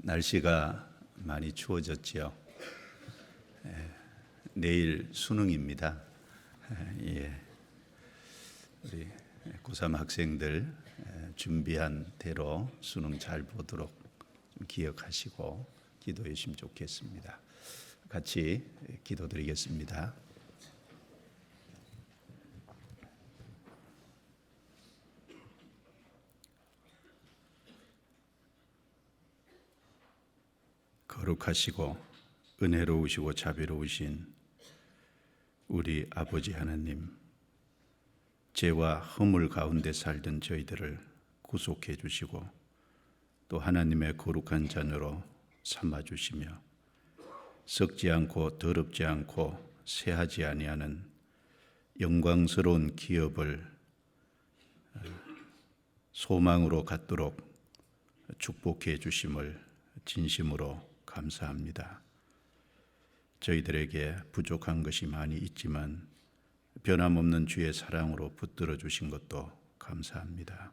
날씨가 많이 추워졌지요. 내일 수능입니다. 예, 우리 고3 학생들 준비한 대로 수능 잘 보도록 좀 기억하시고 기도해 주시면 좋겠습니다. 같이 기도드리겠습니다. 거룩하시고 은혜로우시고 자비로우신 우리 아버지 하나님, 죄와 허물 가운데 살던 저희들을 구속해 주시고 또 하나님의 거룩한 자녀로 삼아 주시며 썩지 않고 더럽지 않고 새하지 아니하는 영광스러운 기업을 소망으로 갖도록 축복해 주심을 진심으로 감사합니다. 저희들에게 부족한 것이 많이 있지만 변함없는 주의 사랑으로 붙들어 주신 것도 감사합니다.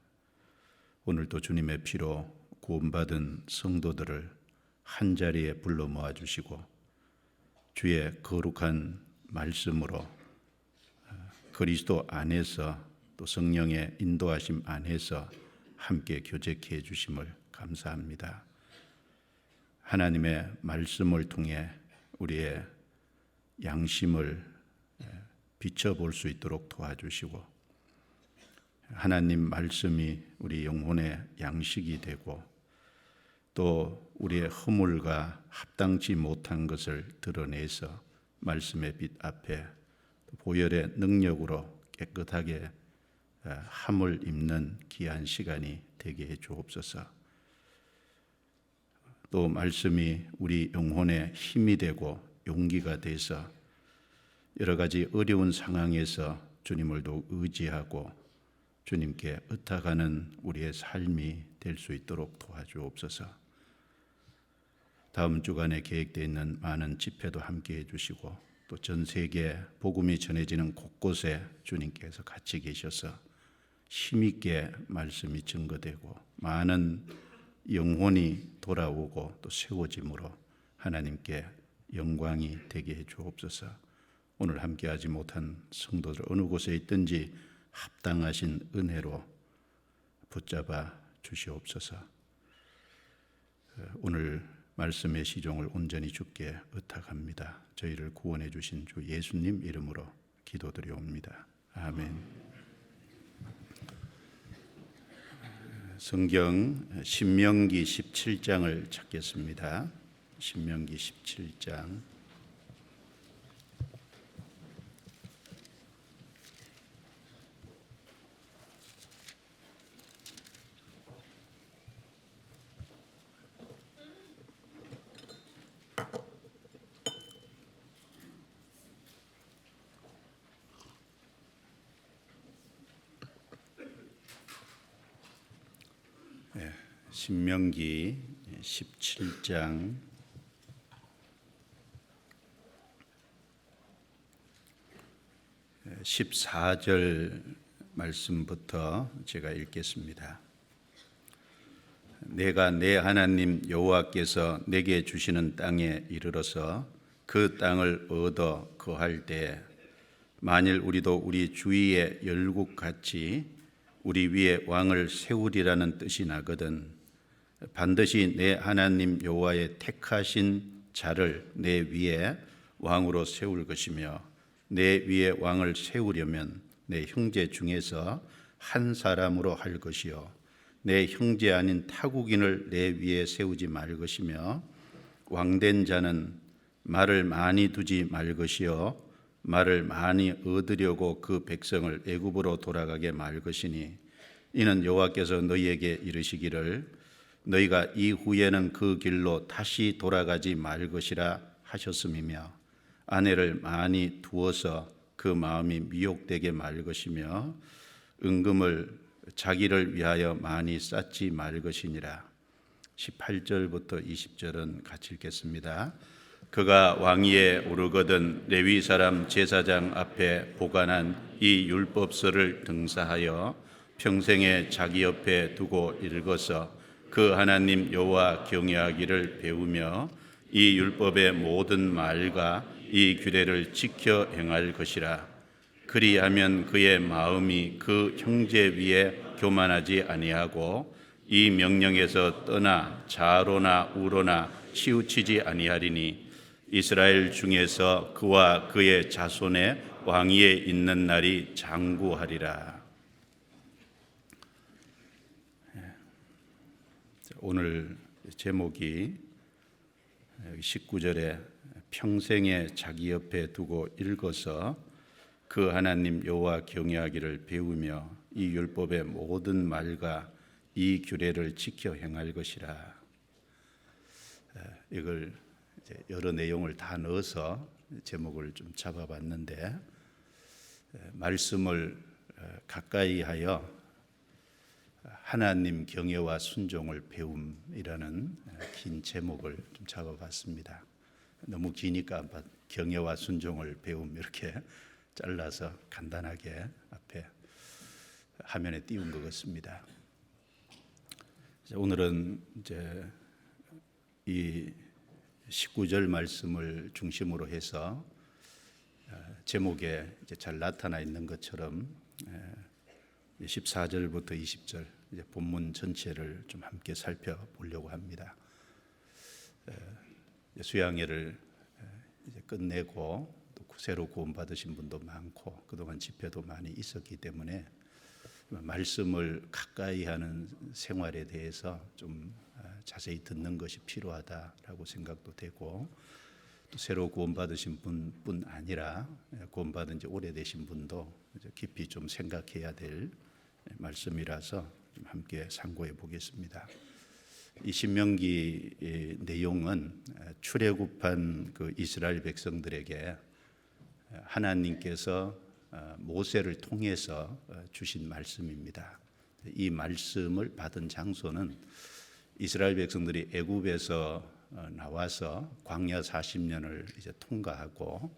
오늘도 주님의 피로 구원받은 성도들을 한자리에 불러 모아 주시고 주의 거룩한 말씀으로 그리스도 안에서 또 성령의 인도하심 안에서 함께 교제케 해 주심을 감사합니다. 하나님의 말씀을 통해 우리의 양심을 비춰볼 수 있도록 도와주시고 하나님 말씀이 우리 영혼의 양식이 되고 또 우리의 허물과 합당치 못한 것을 드러내서 말씀의 빛 앞에 보혈의 능력으로 깨끗하게 함을 입는 귀한 시간이 되게 해 주옵소서. 또 말씀이 우리 영혼의 힘이 되고 용기가 돼서 여러 가지 어려운 상황에서 주님을 더욱 의지하고 주님께 의탁하는 우리의 삶이 될 수 있도록 도와주옵소서. 다음 주간에 계획되어 있는 많은 집회도 함께해 주시고 또 전 세계 복음이 전해지는 곳곳에 주님께서 같이 계셔서 힘있게 말씀이 증거되고 많은 영혼이 돌아오고 또 세워짐으로 하나님께 영광이 되게 해 주옵소서. 오늘 함께하지 못한 성도들 어느 곳에 있든지 합당하신 은혜로 붙잡아 주시옵소서. 오늘 말씀의 시종을 온전히 주께 의탁합니다. 저희를 구원해 주신 주 예수님 이름으로 기도드리옵니다. 아멘. 성경 신명기 17장을 찾겠습니다. 신명기 17장 신명기 17장 14절 말씀부터 제가 읽겠습니다. 내가 내 하나님 여호와께서 내게 주시는 땅에 이르러서 그 땅을 얻어 거할 때 만일 우리도 우리 주위의 열국같이 우리 위에 왕을 세우리라는 뜻이 나거든 반드시 내 하나님 여호와의 택하신 자를 내 위에 왕으로 세울 것이며 내 위에 왕을 세우려면 내 형제 중에서 한 사람으로 할 것이요 내 형제 아닌 타국인을 내 위에 세우지 말 것이며 왕된 자는 말을 많이 두지 말 것이요 말을 많이 얻으려고 그 백성을 애굽으로 돌아가게 말 것이니 이는 여호와께서 너희에게 이르시기를 너희가 이후에는 그 길로 다시 돌아가지 말 것이라 하셨음이며 아내를 많이 두어서 그 마음이 미혹되게 말 것이며 은금을 자기를 위하여 많이 쌓지 말 것이니라. 18절부터 20절은 같이 읽겠습니다. 그가 왕위에 오르거든 레위 사람 제사장 앞에 보관한 이 율법서를 등사하여 평생에 자기 옆에 두고 읽어서 그 하나님 여호와 경외하기를 배우며 이 율법의 모든 말과 이 규례를 지켜 행할 것이라. 그리하면 그의 마음이 그 형제 위에 교만하지 아니하고 이 명령에서 떠나 좌로나 우로나 치우치지 아니하리니 이스라엘 중에서 그와 그의 자손의 왕위에 있는 날이 장구하리라. 오늘 제목이 19절에 평생에 자기 옆에 두고 읽어서 그 하나님 여호와 경외하기를 배우며 이 율법의 모든 말과 이 규례를 지켜 행할 것이라. 이걸 여러 내용을 다 넣어서 제목을 좀 잡아봤는데, 말씀을 가까이 하여 하나님 경외와 순종을 배움이라는 긴 제목을 좀 잡아봤습니다. 너무 기니까 경외와 순종을 배움 이렇게 잘라서 간단하게 앞에 화면에 띄운 것 같습니다. 오늘은 이제 이 19절 말씀을 중심으로 해서 제목에 이제 잘 나타나 있는 것처럼 14절부터 20절 이제 본문 전체를 좀 함께 살펴보려고 합니다. 수양회를 이제 끝내고 또 새로 구원받으신 분도 많고 그동안 집회도 많이 있었기 때문에 말씀을 가까이 하는 생활에 대해서 좀 자세히 듣는 것이 필요하다라고 생각도 되고, 또 새로 구원받으신 분뿐 아니라 구원받은 지 오래되신 분도 깊이 좀 생각해야 될 말씀이라서 좀 함께 상고해 보겠습니다. 이 신명기 내용은 출애굽한 그 이스라엘 백성들에게 하나님께서 모세를 통해서 주신 말씀입니다. 이 말씀을 받은 장소는 이스라엘 백성들이 애굽에서 나와서 광야 40년을 이제 통과하고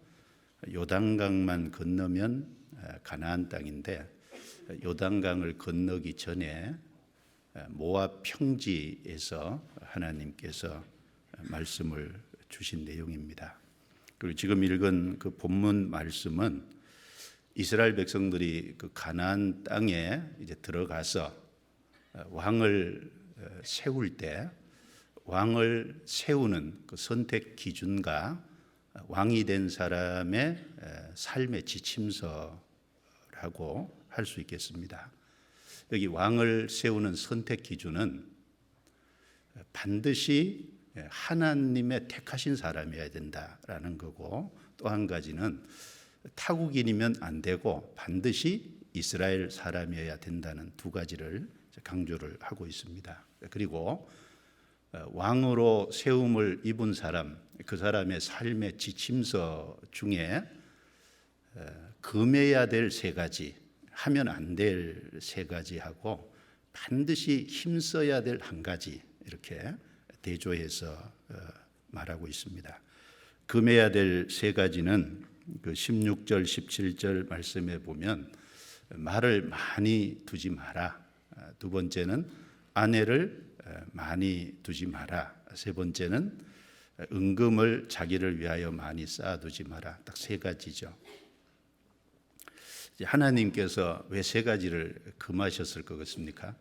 요단강만 건너면 가나안 땅인데, 요단강을 건너기 전에 모압 평지에서 하나님께서 말씀을 주신 내용입니다. 그리고 지금 읽은 그 본문 말씀은 이스라엘 백성들이 그 가나안 땅에 이제 들어가서 왕을 세울 때 왕을 세우는 그 선택 기준과 왕이 된 사람의 삶의 지침서라고 할 수 있겠습니다. 여기 왕을 세우는 선택 기준은 반드시 하나님의 택하신 사람이어야 된다라는 거고, 또 한 가지는 타국인이면 안 되고 반드시 이스라엘 사람이어야 된다는 두 가지를 강조를 하고 있습니다. 그리고 왕으로 세움을 입은 사람, 그 사람의 삶의 지침서 중에 금해야 될 세 가지, 하면 안 될 세 가지하고 반드시 힘써야 될 한 가지, 이렇게 대조해서 말하고 있습니다. 금해야 될 세 가지는 그 16절, 17절 말씀에 보면 말을 많이 두지 마라. 두 번째는 아내를 많이 두지 마라. 세 번째는 은금을 자기를 위하여 많이 쌓아두지 마라. 딱 세 가지죠. 하나님께서 왜 세 가지를 금하셨을 것 같습니까?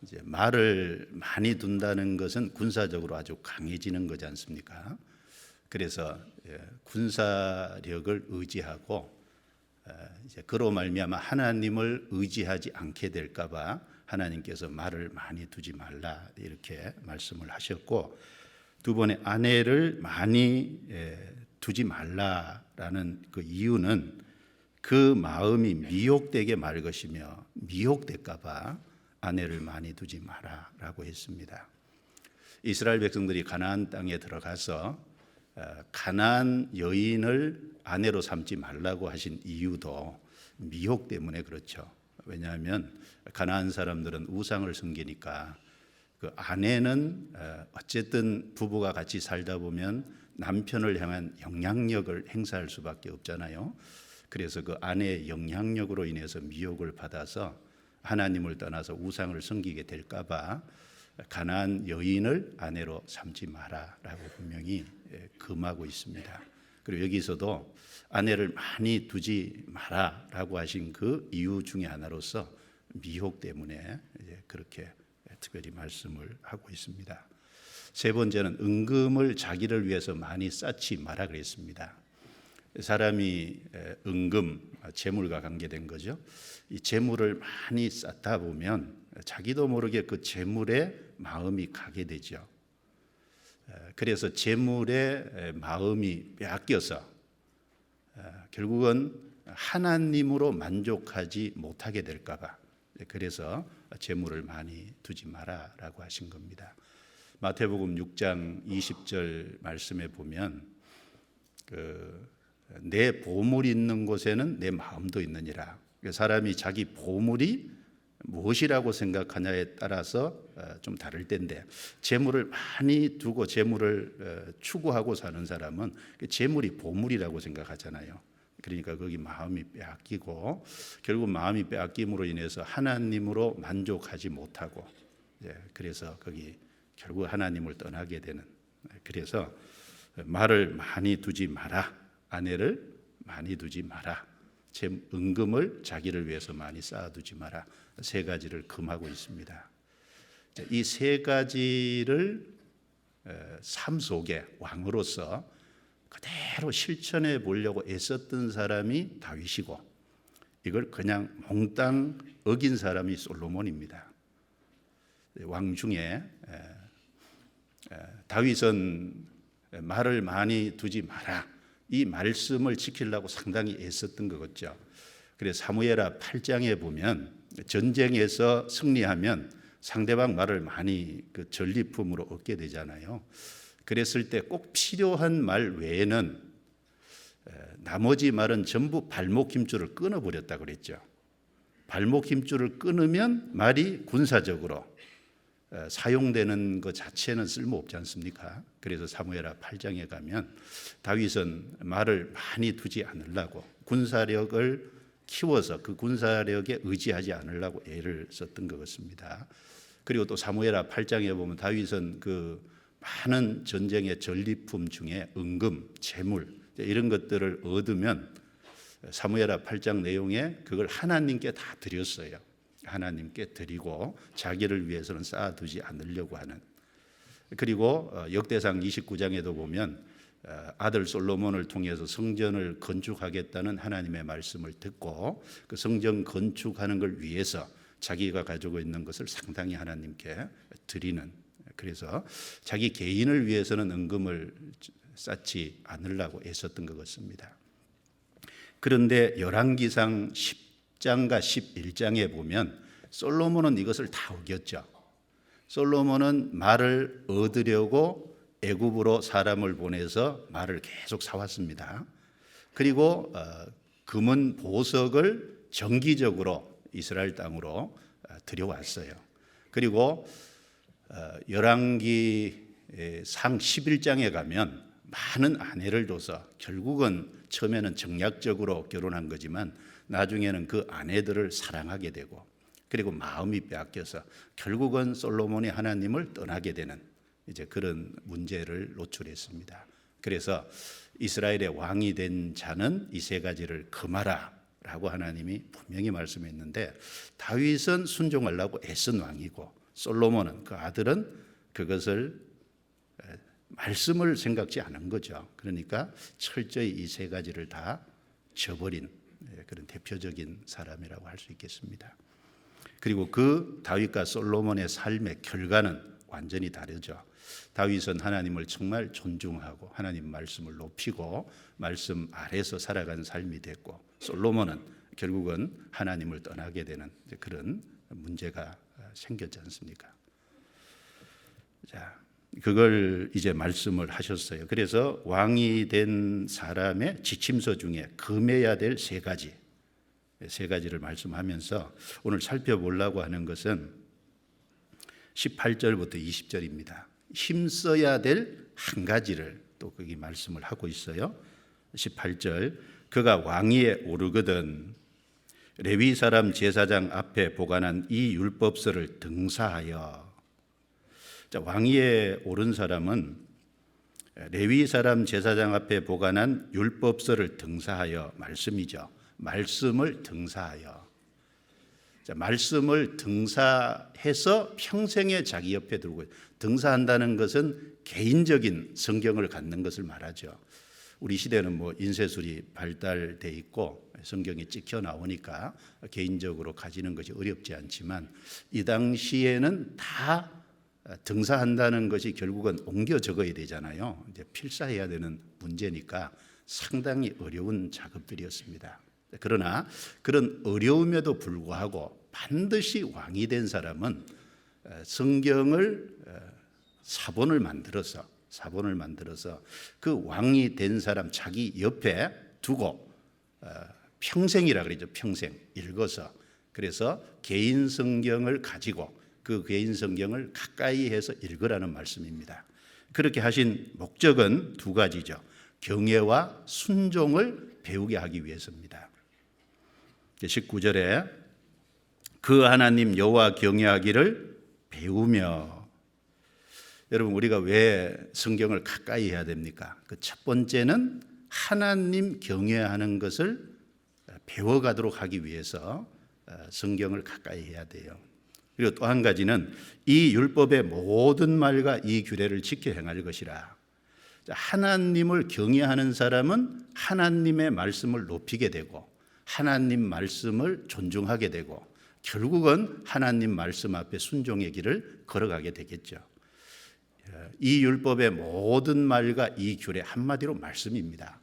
이제 말을 많이 둔다는 것은 군사적으로 아주 강해지는 거지 않습니까? 그래서 군사력을 의지하고 이제 그로 말미암아 하나님을 의지하지 않게 될까봐 하나님께서 말을 많이 두지 말라 이렇게 말씀을 하셨고, 두 번에 아내를 많이 두지 말라라는 그 이유는 그 마음이 미혹되게 말 것이며 미혹될까봐 아내를 많이 두지 마라라고 했습니다. 이스라엘 백성들이 가나안 땅에 들어가서 가나안 여인을 아내로 삼지 말라고 하신 이유도 미혹 때문에 그렇죠. 왜냐하면 가나안 사람들은 우상을 섬기니까 그 아내는 어쨌든 부부가 같이 살다 보면 남편을 향한 영향력을 행사할 수밖에 없잖아요. 그래서 그 아내의 영향력으로 인해서 미혹을 받아서 하나님을 떠나서 우상을 섬기게 될까봐 가나안 여인을 아내로 삼지 마라라고 분명히 금하고 있습니다. 그리고 여기서도 아내를 많이 두지 마라라고 하신 그 이유 중에 하나로서 미혹 때문에 그렇게 특별히 말씀을 하고 있습니다. 세 번째는 은금을 자기를 위해서 많이 쌓지 마라 그랬습니다. 사람이 은금, 재물과 관계된 거죠. 이 재물을 많이 쌓다 보면 자기도 모르게 그 재물에 마음이 가게 되죠. 그래서 재물에 마음이 빼앗겨서 결국은 하나님으로 만족하지 못하게 될까 봐 그래서 재물을 많이 두지 마라라고 하신 겁니다. 마태복음 6장 20절 말씀에 보면 내 보물이 있는 곳에는 내 마음도 있느니라. 사람이 자기 보물이 무엇이라고 생각하냐에 따라서 좀 다를 텐데 재물을 많이 두고 재물을 추구하고 사는 사람은 재물이 보물이라고 생각하잖아요. 그러니까 거기 마음이 빼앗기고 결국 마음이 빼앗김으로 인해서 하나님으로 만족하지 못하고 그래서 거기 결국 하나님을 떠나게 되는. 그래서 말을 많이 두지 마라. 아내를 많이 두지 마라. 은금을 자기를 위해서 많이 쌓아두지 마라. 세 가지를 금하고 있습니다. 이 세 가지를 삶 속에 왕으로서 그대로 실천해 보려고 애썼던 사람이 다윗이고 이걸 그냥 몽땅 어긴 사람이 솔로몬입니다. 왕 중에 다윗은 말을 많이 두지 마라. 이 말씀을 지키려고 상당히 애썼던 거겠죠. 그래서 사무엘하 8장에 보면 전쟁에서 승리하면 상대방 말을 많이 그 전리품으로 얻게 되잖아요. 그랬을 때 꼭 필요한 말 외에는 나머지 말은 전부 발목 힘줄을 끊어버렸다 그랬죠. 발목 힘줄을 끊으면 말이 군사적으로 사용되는 것 자체는 쓸모없지 않습니까? 그래서 사무엘하 8장에 가면 다윗은 말을 많이 두지 않으려고 군사력을 키워서 그 군사력에 의지하지 않으려고 애를 썼던 것 같습니다. 그리고 또 사무엘하 8장에 보면 다윗은 그 많은 전쟁의 전리품 중에 은금, 재물 이런 것들을 얻으면 사무엘하 8장 내용에 그걸 하나님께 다 드렸어요. 하나님께 드리고 자기를 위해서는 쌓아두지 않으려고 하는. 그리고 역대상 29장에도 보면 아들 솔로몬을 통해서 성전을 건축하겠다는 하나님의 말씀을 듣고 그 성전 건축하는 걸 위해서 자기가 가지고 있는 것을 상당히 하나님께 드리는. 그래서 자기 개인을 위해서는 은금을 쌓지 않으려고 애썼던 것 같습니다. 그런데 열왕기상 10장과 11장에 보면 솔로몬은 이것을 다 어겼죠. 솔로몬은 말을 얻으려고 애굽으로 사람을 보내서 말을 계속 사왔습니다. 그리고 금은 보석을 정기적으로 이스라엘 땅으로 들여왔어요. 그리고 열왕기상 11장에 가면 많은 아내를 둬서 결국은 처음에는 정략적으로 결혼한 거지만 나중에는 그 아내들을 사랑하게 되고 그리고 마음이 빼앗겨서 결국은 솔로몬이 하나님을 떠나게 되는 이제 그런 문제를 노출했습니다. 그래서 이스라엘의 왕이 된 자는 이 세 가지를 금하라라고 하나님이 분명히 말씀했는데 다윗은 순종하려고 애쓴 왕이고 솔로몬은 그 아들은 그것을 말씀을 생각지 않은 거죠. 그러니까 철저히 이 세 가지를 다 저버린 그런 대표적인 사람이라고 할 수 있겠습니다. 그리고 그 다윗과 솔로몬의 삶의 결과는 완전히 다르죠. 다윗은 하나님을 정말 존중하고 하나님 말씀을 높이고 말씀 아래서 살아가는 삶이 됐고 솔로몬은 결국은 하나님을 떠나게 되는 그런 문제가 생겼지 않습니까? 자, 그걸 이제 말씀을 하셨어요. 그래서 왕이 된 사람의 지침서 중에 금해야 될 세 가지를 말씀하면서 오늘 살펴보려고 하는 것은 18절부터 20절입니다. 힘써야 될 한 가지를 또 거기 말씀을 하고 있어요. 18절 그가 왕위에 오르거든 레위 사람 제사장 앞에 보관한 이 율법서를 등사하여. 자, 왕위에 오른 사람은 레위 사람 제사장 앞에 보관한 율법서를 등사하여, 말씀이죠. 말씀을 등사하여. 자, 말씀을 등사해서 평생에 자기 옆에 두고, 등사한다는 것은 개인적인 성경을 갖는 것을 말하죠. 우리 시대는 뭐 인쇄술이 발달돼 있고 성경이 찍혀 나오니까 개인적으로 가지는 것이 어렵지 않지만, 이 당시에는 다 등사한다는 것이 결국은 옮겨 적어야 되잖아요. 이제 필사해야 되는 문제니까 상당히 어려운 작업들이었습니다. 그러나 그런 어려움에도 불구하고 반드시 왕이 된 사람은 성경을 사본을 만들어서 그 왕이 된 사람 자기 옆에 두고 평생이라 그러죠. 평생 읽어서, 그래서 개인 성경을 가지고 그 개인 성경을 가까이 해서 읽으라는 말씀입니다. 그렇게 하신 목적은 두 가지죠. 경외와 순종을 배우게 하기 위해서입니다. 19절에 그 하나님 여호와 경외하기를 배우며. 여러분, 우리가 왜 성경을 가까이 해야 됩니까? 그 첫 번째는 하나님 경외하는 것을 배워가도록 하기 위해서 성경을 가까이 해야 돼요. 그리고 또 한 가지는 이 율법의 모든 말과 이 규례를 지켜 행할 것이라. 하나님을 경외하는 사람은 하나님의 말씀을 높이게 되고 하나님 말씀을 존중하게 되고 결국은 하나님 말씀 앞에 순종의 길을 걸어가게 되겠죠. 이 율법의 모든 말과 이 규례, 한마디로 말씀입니다.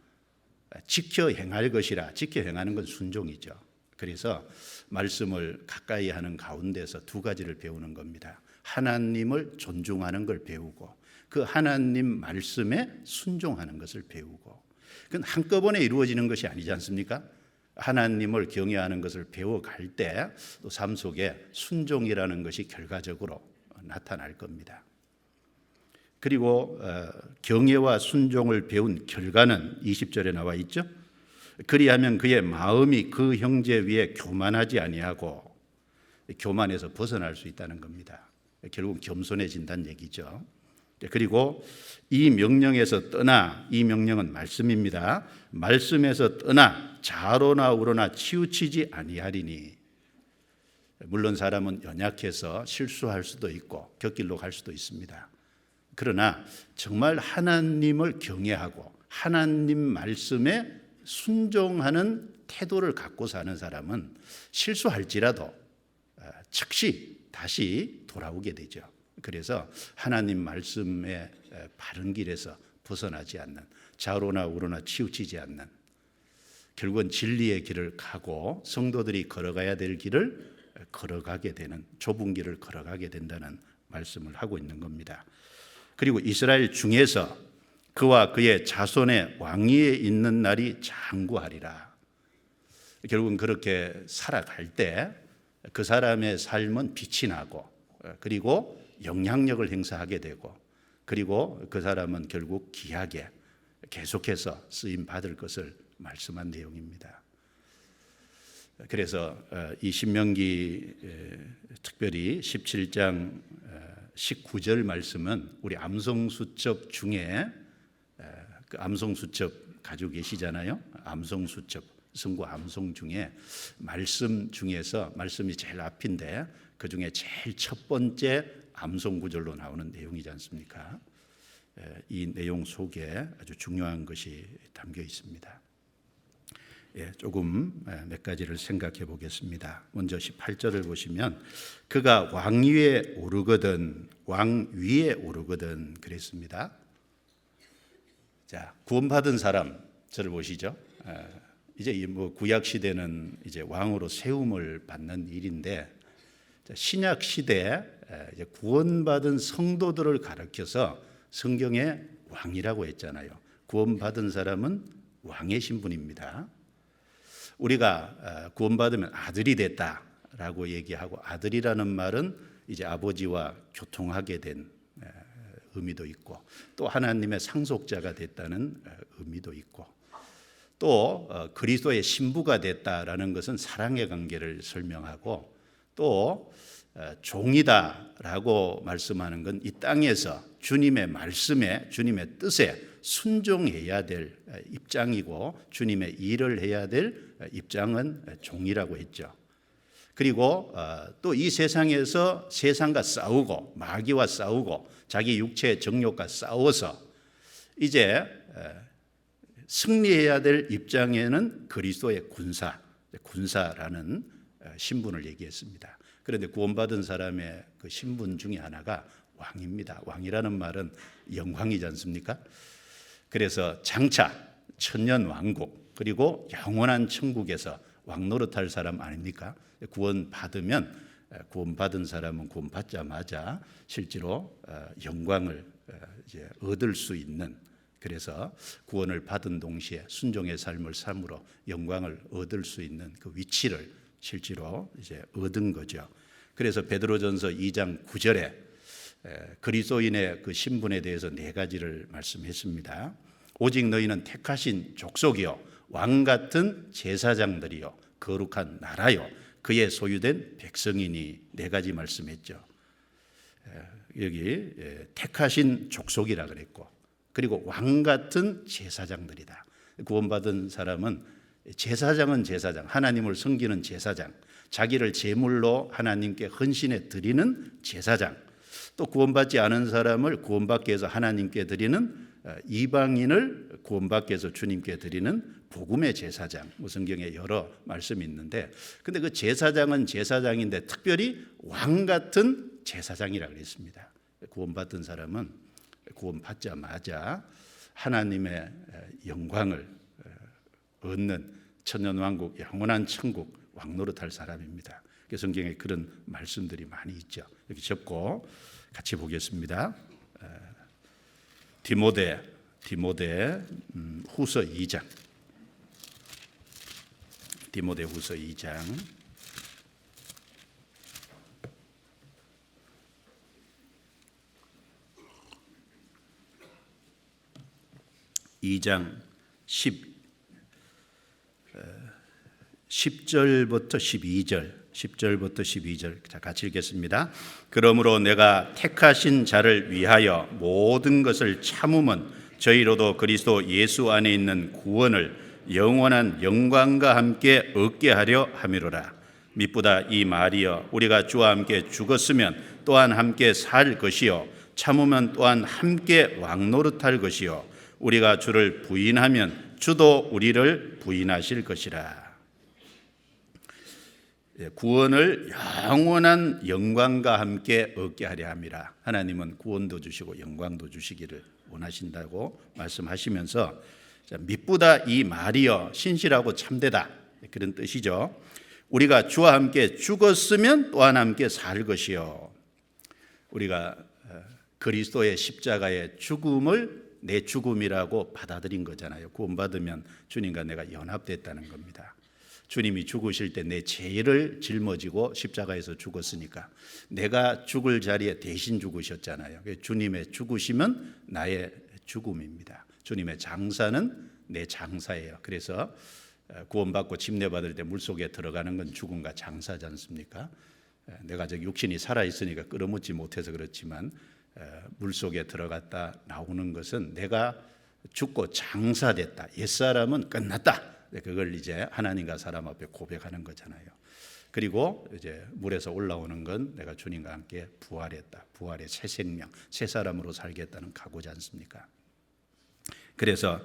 지켜 행할 것이라. 지켜 행하는 건 순종이죠. 그래서 말씀을 가까이 하는 가운데서 두 가지를 배우는 겁니다. 하나님을 존중하는 걸 배우고 그 하나님 말씀에 순종하는 것을 배우고. 그건 한꺼번에 이루어지는 것이 아니지 않습니까? 하나님을 경외하는 것을 배워갈 때 또 삶 속에 순종이라는 것이 결과적으로 나타날 겁니다. 그리고 경외와 순종을 배운 결과는 20절에 나와 있죠. 그리하면 그의 마음이 그 형제 위에 교만하지 아니하고, 교만에서 벗어날 수 있다는 겁니다. 결국 겸손해진다는 얘기죠. 그리고 이 명령에서 떠나, 이 명령은 말씀입니다. 말씀에서 떠나 좌로나 우로나 치우치지 아니하리니. 물론 사람은 연약해서 실수할 수도 있고 곁길로 갈 수도 있습니다. 그러나 정말 하나님을 경외하고 하나님 말씀에 순종하는 태도를 갖고 사는 사람은 실수할지라도 즉시 다시 돌아오게 되죠. 그래서 하나님 말씀의 바른 길에서 벗어나지 않는, 좌로나 우로나 치우치지 않는, 결국은 진리의 길을 가고 성도들이 걸어가야 될 길을 걸어가게 되는, 좁은 길을 걸어가게 된다는 말씀을 하고 있는 겁니다. 그리고 이스라엘 중에서 그와 그의 자손의 왕위에 있는 날이 장구하리라. 결국은 그렇게 살아갈 때 그 사람의 삶은 빛이 나고 그리고 영향력을 행사하게 되고 그리고 그 사람은 결국 귀하게 계속해서 쓰임 받을 것을 말씀한 내용입니다. 그래서 이 신명기 특별히 17장 19절 말씀은 우리 암송수첩 중에, 그 암송수첩 가지고 계시잖아요. 암송수첩, 성구 암송 중에 말씀 중에서 말씀이 제일 앞인데 그 중에 제일 첫 번째 암송 구절로 나오는 내용이지 않습니까? 이 내용 속에 아주 중요한 것이 담겨 있습니다. 조금 몇 가지를 생각해 보겠습니다. 먼저 18절을 보시면 그가 왕위에 오르거든, 왕위에 오르거든 그랬습니다. 자, 구원받은 사람 저를 보시죠. 이제 뭐 구약 시대는 이제 왕으로 세움을 받는 일인데, 신약 시대 이제 구원받은 성도들을 가르쳐서 성경에 왕이라고 했잖아요. 구원받은 사람은 왕의 신분입니다. 우리가 구원받으면 아들이 됐다라고 얘기하고, 아들이라는 말은 이제 아버지와 교통하게 된 의미도 있고 또 하나님의 상속자가 됐다는 의미도 있고, 또 그리스도의 신부가 됐다라는 것은 사랑의 관계를 설명하고, 또 종이다라고 말씀하는 건 이 땅에서 주님의 말씀에, 주님의 뜻에 순종해야 될 입장이고, 주님의 일을 해야 될 입장은 종이라고 했죠. 그리고 또 이 세상에서 세상과 싸우고 마귀와 싸우고 자기 육체의 정욕과 싸워서 이제 승리해야 될 입장에는 그리스도의 군사라는 신분을 얘기했습니다. 그런데 구원받은 사람의 그 신분 중에 하나가 왕입니다. 왕이라는 말은 영광이지 않습니까? 그래서 장차 천년 왕국, 그리고 영원한 천국에서 왕노릇할 사람 아닙니까? 구원받은 사람은 구원받자마자 실제로 영광을 이제 얻을 수 있는, 그래서 구원을 받은 동시에 순종의 삶을 삶으로 영광을 얻을 수 있는 그 위치를 실제로 이제 얻은 거죠. 그래서 베드로전서 2장 9절에 그리스도인의 그 신분에 대해서 네 가지를 말씀했습니다. 오직 너희는 택하신 족속이요 왕 같은 제사장들이요 거룩한 나라요 그의 소유된 백성이니, 네 가지 말씀했죠. 여기 택하신 족속이라 그랬고, 그리고 왕 같은 제사장들이다. 구원받은 사람은 제사장은 제사장, 하나님을 섬기는 제사장, 자기를 제물로 하나님께 헌신해 드리는 제사장, 또 구원받지 않은 사람을 구원받기 위해서 하나님께 드리는 이방인을 구원받기 위해서 주님께 드리는 복음의 제사장. 성경에 여러 말씀이 있는데, 근데 그 제사장은 제사장인데 특별히 왕 같은 제사장이라고 그랬습니다. 구원받은 사람은 구원받자마자 하나님의 영광을 얻는 천년왕국, 영원한 천국 왕노릇할 사람입니다. 성경에 그런 말씀들이 많이 있죠. 여기 접고 같이 보겠습니다. 디모데 후서 2장. 디모데 후서 2장 10절부터 12절 자, 같이 읽겠습니다. 그러므로 내가 택하신 자를 위하여 모든 것을 참음은 저희로도 그리스도 예수 안에 있는 구원을 영원한 영광과 함께 얻게 하려 함이로라. 미쁘다 이 말이여, 우리가 주와 함께 죽었으면 또한 함께 살 것이요 참으면 또한 함께 왕노릇할 것이요 우리가 주를 부인하면 주도 우리를 부인하실 것이라. 구원을 영원한 영광과 함께 얻게 하려 함이라. 하나님은 구원도 주시고 영광도 주시기를 원하신다고 말씀하시면서, 미쁘다 이 말이여, 신실하고 참되다, 그런 뜻이죠. 우리가 주와 함께 죽었으면 또한 함께 살 것이요. 우리가 그리스도의 십자가의 죽음을 내 죽음이라고 받아들인 거잖아요. 구원받으면 주님과 내가 연합됐다는 겁니다. 주님이 죽으실 때 내 죄를 짊어지고 십자가에서 죽었으니까 내가 죽을 자리에 대신 죽으셨잖아요. 주님의 죽으심은 나의 죽음입니다. 주님의 장사는 내 장사예요. 그래서 구원받고 침례받을 때 물속에 들어가는 건 죽음과 장사지 않습니까? 내가 저 육신이 살아있으니까 끌어묻지 못해서 그렇지만 물속에 들어갔다 나오는 것은 내가 죽고 장사됐다, 옛사람은 끝났다, 그걸 이제 하나님과 사람 앞에 고백하는 거잖아요. 그리고 이제 물에서 올라오는 건 내가 주님과 함께 부활했다, 부활의 새 생명, 새 사람으로 살겠다는 각오지 않습니까? 그래서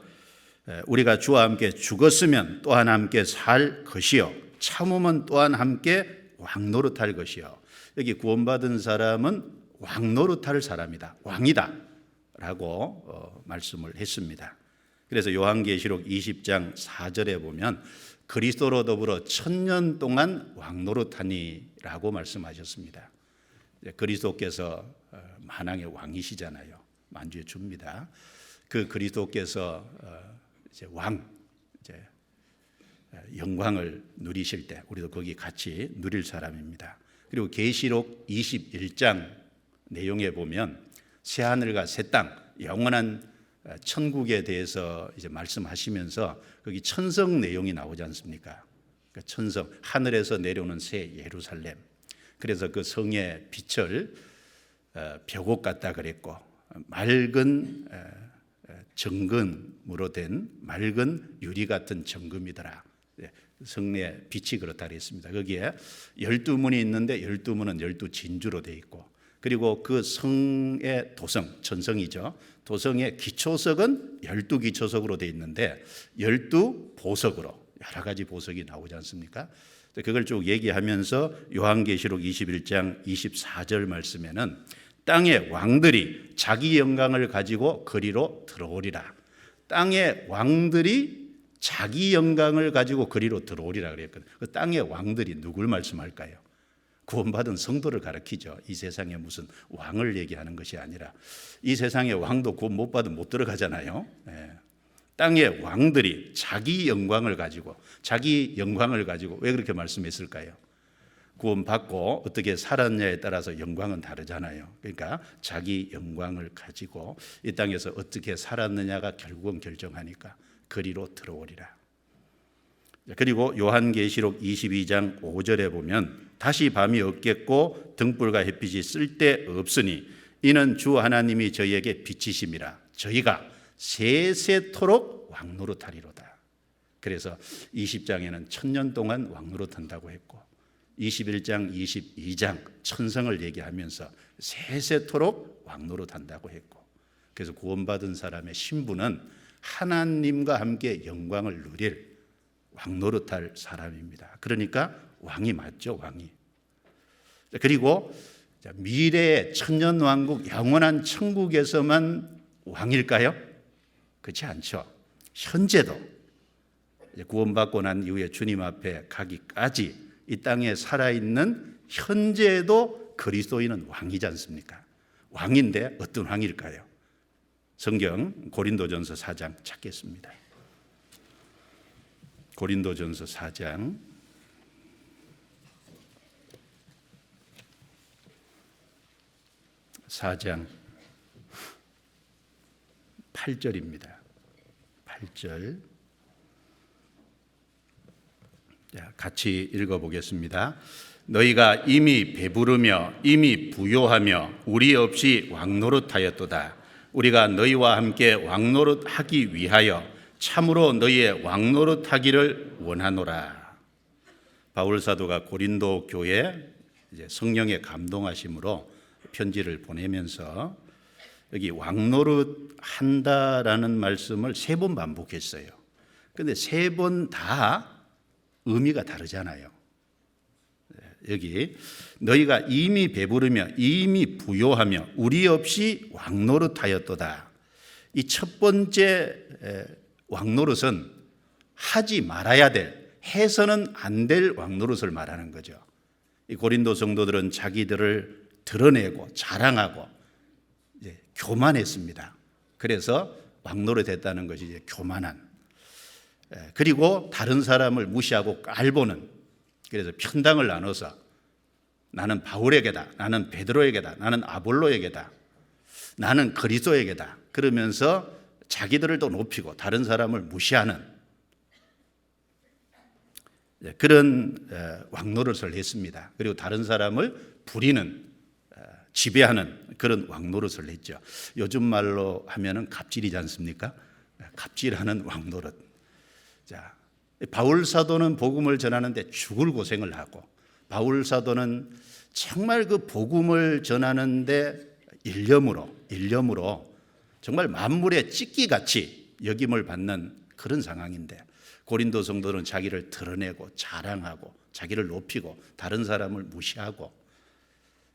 우리가 주와 함께 죽었으면 또한 함께 살 것이요 참으면 또한 함께 왕노릇할 것이요. 여기 구원받은 사람은 왕노릇할 사람이다, 왕이다 라고 말씀을 했습니다. 그래서 요한계시록 20장 4절에 보면 그리스도로 더불어 1000년 동안 왕노릇하니라고 말씀하셨습니다. 그리스도께서 만왕의 왕이시잖아요. 만주의 주입니다. 그 그리스도께서 이제 이제 영광을 누리실 때 우리도 거기 같이 누릴 사람입니다. 그리고 계시록 21장 내용에 보면 새 하늘과 새 땅, 영원한 천국에 대해서 이제 말씀하시면서 거기 천성 내용이 나오지 않습니까? 그러니까 천성, 하늘에서 내려오는 새 예루살렘. 그래서 그 성의 빛을 벽옥 같다 그랬고, 맑은 정금으로 된 맑은 유리 같은 정금이더라. 성의 빛이 그렇다 그랬습니다. 거기에 12문이 있는데 12문은 12진주로 되어 있고, 그리고 그 성의 도성, 천성이죠. 도성의 기초석은 12기초석으로 되어 있는데 12보석으로 여러 가지 보석이 나오지 않습니까? 그걸 쭉 얘기하면서 요한계시록 21장 24절 말씀에는 땅의 왕들이 자기 영광을 가지고 거리로 들어오리라. 땅의 왕들이 자기 영광을 가지고 거리로 들어오리라 그랬거든요. 그 땅의 왕들이 누굴 말씀할까요? 구원받은 성도를 가리키죠. 이 세상에 무슨 왕을 얘기하는 것이 아니라, 이 세상의 왕도 구원 못 받으면 못 들어가잖아요. 땅의 왕들이 자기 영광을 가지고 왜 그렇게 말씀했을까요? 구원받고 어떻게 살았냐에 따라서 영광은 다르잖아요. 그러니까 자기 영광을 가지고 이 땅에서 어떻게 살았느냐가 결국은 결정하니까 거리로 들어오리라. 그리고 요한계시록 22장 5절에 보면 다시 밤이 없겠고 등불과 햇빛이 쓸데없으니 이는 주 하나님이 저희에게 빛이심이라. 저희가 세세토록 왕노릇하리로다. 그래서 20장에는 1000년 동안 왕노릇한다고 했고, 21장 22장 천성을 얘기하면서 세세토록 왕노릇한다고 했고, 그래서 구원받은 사람의 신분은 하나님과 함께 영광을 누릴 왕노릇할 사람입니다. 그러니까 왕이 맞죠, 왕이. 그리고 미래의 천년왕국, 영원한 천국에서만 왕일까요? 그렇지 않죠. 현재도 구원받고 난 이후에 주님 앞에 가기까지 이 땅에 살아있는 현재도 그리스도인은 왕이지 않습니까? 왕인데 어떤 왕일까요? 성경 고린도전서 4장 찾겠습니다. 고린도전서 4장 8절입니다. 8절. 같이 읽어보겠습니다. 너희가 이미 배부르며 이미 부요하며 우리 없이 왕노릇하였도다. 우리가 너희와 함께 왕노릇하기 위하여 참으로 너희의 왕노릇하기를 원하노라. 바울 사도가 고린도 교회 성령의 감동하심으로 편지를 보내면서 여기 왕노릇 한다라는 말씀을 3번 반복했어요. 그런데 3번 다 의미가 다르잖아요. 여기 너희가 이미 배부르며 이미 부요하며 우리 없이 왕노릇하였도다. 이 첫 번째 왕노릇은 하지 말아야 될, 해서는 안 될 왕노릇을 말하는 거죠. 이 고린도 성도들은 자기들을 드러내고 자랑하고 교만했습니다. 그래서 왕노릇했다는 것이 이제 교만한. 그리고 다른 사람을 무시하고 깔보는. 그래서 편당을 나눠서 나는 바울에게다, 나는 베드로에게다, 나는 아볼로에게다, 나는 그리스도에게다. 그러면서 자기들을 또 높이고 다른 사람을 무시하는 그런 왕노릇을 했습니다. 그리고 다른 사람을 부리는, 지배하는 그런 왕노릇을 했죠. 요즘 말로 하면은 갑질이지 않습니까? 갑질하는 왕노릇. 자, 바울 사도는 복음을 전하는데 죽을 고생을 하고, 바울 사도는 정말 그 복음을 전하는데 일념으로 정말 만물의 찢기같이 여김을 받는 그런 상황인데, 고린도 성도는 자기를 드러내고 자랑하고 자기를 높이고 다른 사람을 무시하고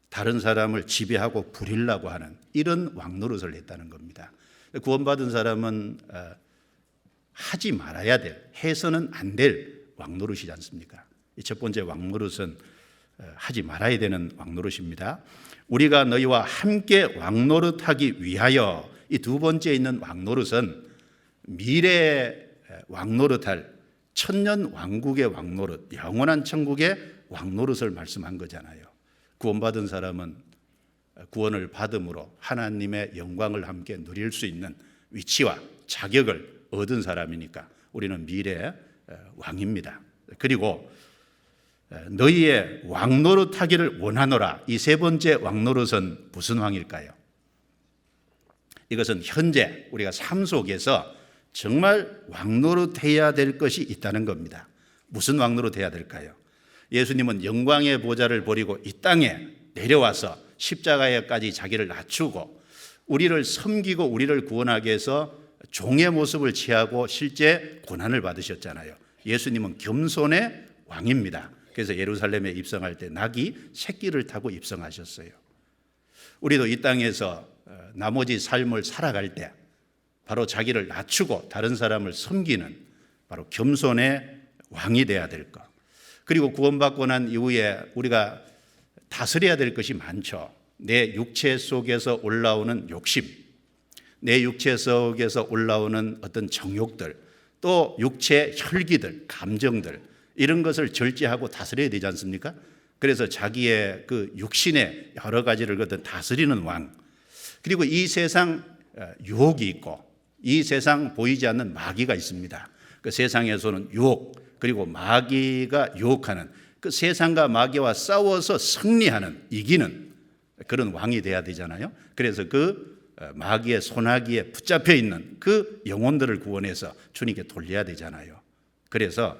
다른 사람을 지배하고 부리려고 하는 이런 왕노릇을 했다는 겁니다. 구원받은 사람은 하지 말아야 될, 해서는 안 될 왕노릇이지 않습니까? 이 첫 번째 왕노릇은 하지 말아야 되는 왕노릇입니다. 우리가 너희와 함께 왕노릇하기 위하여. 이 두 번째 있는 왕노릇은 미래에 왕노릇할 천년 왕국의 왕노릇, 영원한 천국의 왕노릇을 말씀한 거잖아요. 구원받은 사람은 구원을 받음으로 하나님의 영광을 함께 누릴 수 있는 위치와 자격을 얻은 사람이니까 우리는 미래의 왕입니다. 그리고 너희의 왕 노릇하기를 원하노라. 이 세 번째 왕 노릇은 무슨 왕일까요? 이것은 현재 우리가 삶 속에서 정말 왕 노릇해야 될 것이 있다는 겁니다. 무슨 왕 노릇해야 될까요? 예수님은 영광의 보좌를 버리고 이 땅에 내려와서 십자가에까지 자기를 낮추고 우리를 섬기고 우리를 구원하기 위해서 종의 모습을 취하고 실제 고난을 받으셨잖아요. 예수님은 겸손의 왕입니다. 그래서 예루살렘에 입성할 때 낙이 새끼를 타고 입성하셨어요. 우리도 이 땅에서 나머지 삶을 살아갈 때 바로 자기를 낮추고 다른 사람을 섬기는 바로 겸손의 왕이 돼야 될 것. 그리고 구원받고 난 이후에 우리가 다스려야 될 것이 많죠. 내 육체 속에서 올라오는 욕심, 내 육체 속에서 올라오는 어떤 정욕들, 또 육체 혈기들, 감정들, 이런 것을 절제하고 다스려야 되지 않습니까? 그래서 자기의 그 육신의 여러 가지를 다스리는 왕, 그리고 이 세상 유혹이 있고 이 세상 보이지 않는 마귀가 있습니다. 그 세상에서는 유혹, 그리고 마귀가 유혹하는 그 세상과 마귀와 싸워서 승리하는, 이기는 그런 왕이 돼야 되잖아요. 그래서 그 마귀의 소나기에 붙잡혀 있는 그 영혼들을 구원해서 주님께 돌려야 되잖아요. 그래서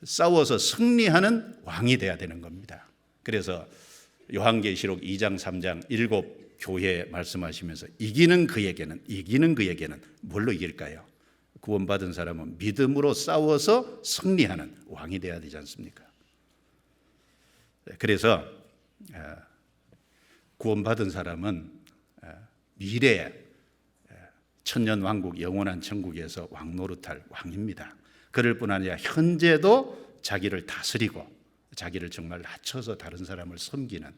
싸워서 승리하는 왕이 돼야 되는 겁니다. 그래서 요한계시록 2장 3장 7 교회에 말씀하시면서 이기는 그에게는 뭘로 이길까요? 구원받은 사람은 믿음으로 싸워서 승리하는 왕이 돼야 되지 않습니까? 그래서 구원받은 사람은 미래의 천년왕국 영원한 천국에서 왕 노릇할 왕입니다. 그럴 뿐 아니라 현재도 자기를 다스리고 자기를 정말 낮춰서 다른 사람을 섬기는,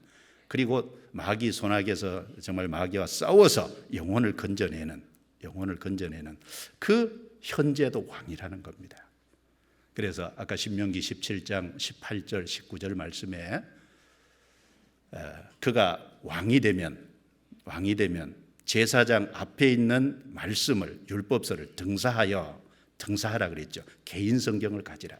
그리고 마귀 손아귀에서 정말 마귀와 싸워서 영혼을 건져내는 그 현재도 왕이라는 겁니다. 그래서 아까 신명기 17장 18절 19절 말씀에 그가 왕이 되면 제사장 앞에 있는 말씀을, 율법서를 등사하라 그랬죠. 개인 성경을 가지라.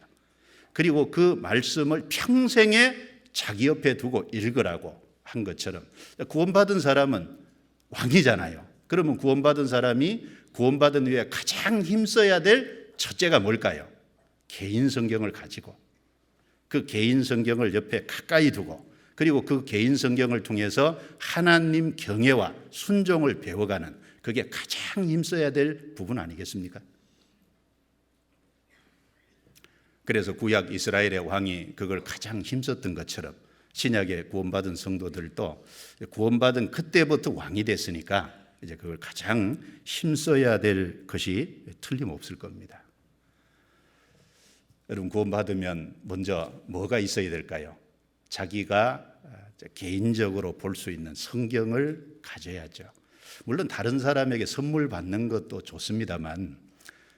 그리고 그 말씀을 평생에 자기 옆에 두고 읽으라고 한 것처럼 구원받은 사람은 왕이잖아요. 그러면 구원받은 사람이 구원받은 후에 가장 힘써야 될 첫째가 뭘까요? 개인 성경을 가지고 그 개인 성경을 옆에 가까이 두고, 그리고 그 개인 성경을 통해서 하나님 경외와 순종을 배워가는, 그게 가장 힘써야 될 부분 아니겠습니까? 그래서 구약 이스라엘의 왕이 그걸 가장 힘썼던 것처럼 신약의 구원받은 성도들도 구원받은 그때부터 왕이 됐으니까 이제 그걸 가장 힘써야 될 것이 틀림없을 겁니다. 여러분, 구원받으면 먼저 뭐가 있어야 될까요? 자기가 개인적으로 볼 수 있는 성경을 가져야죠. 물론 다른 사람에게 선물 받는 것도 좋습니다만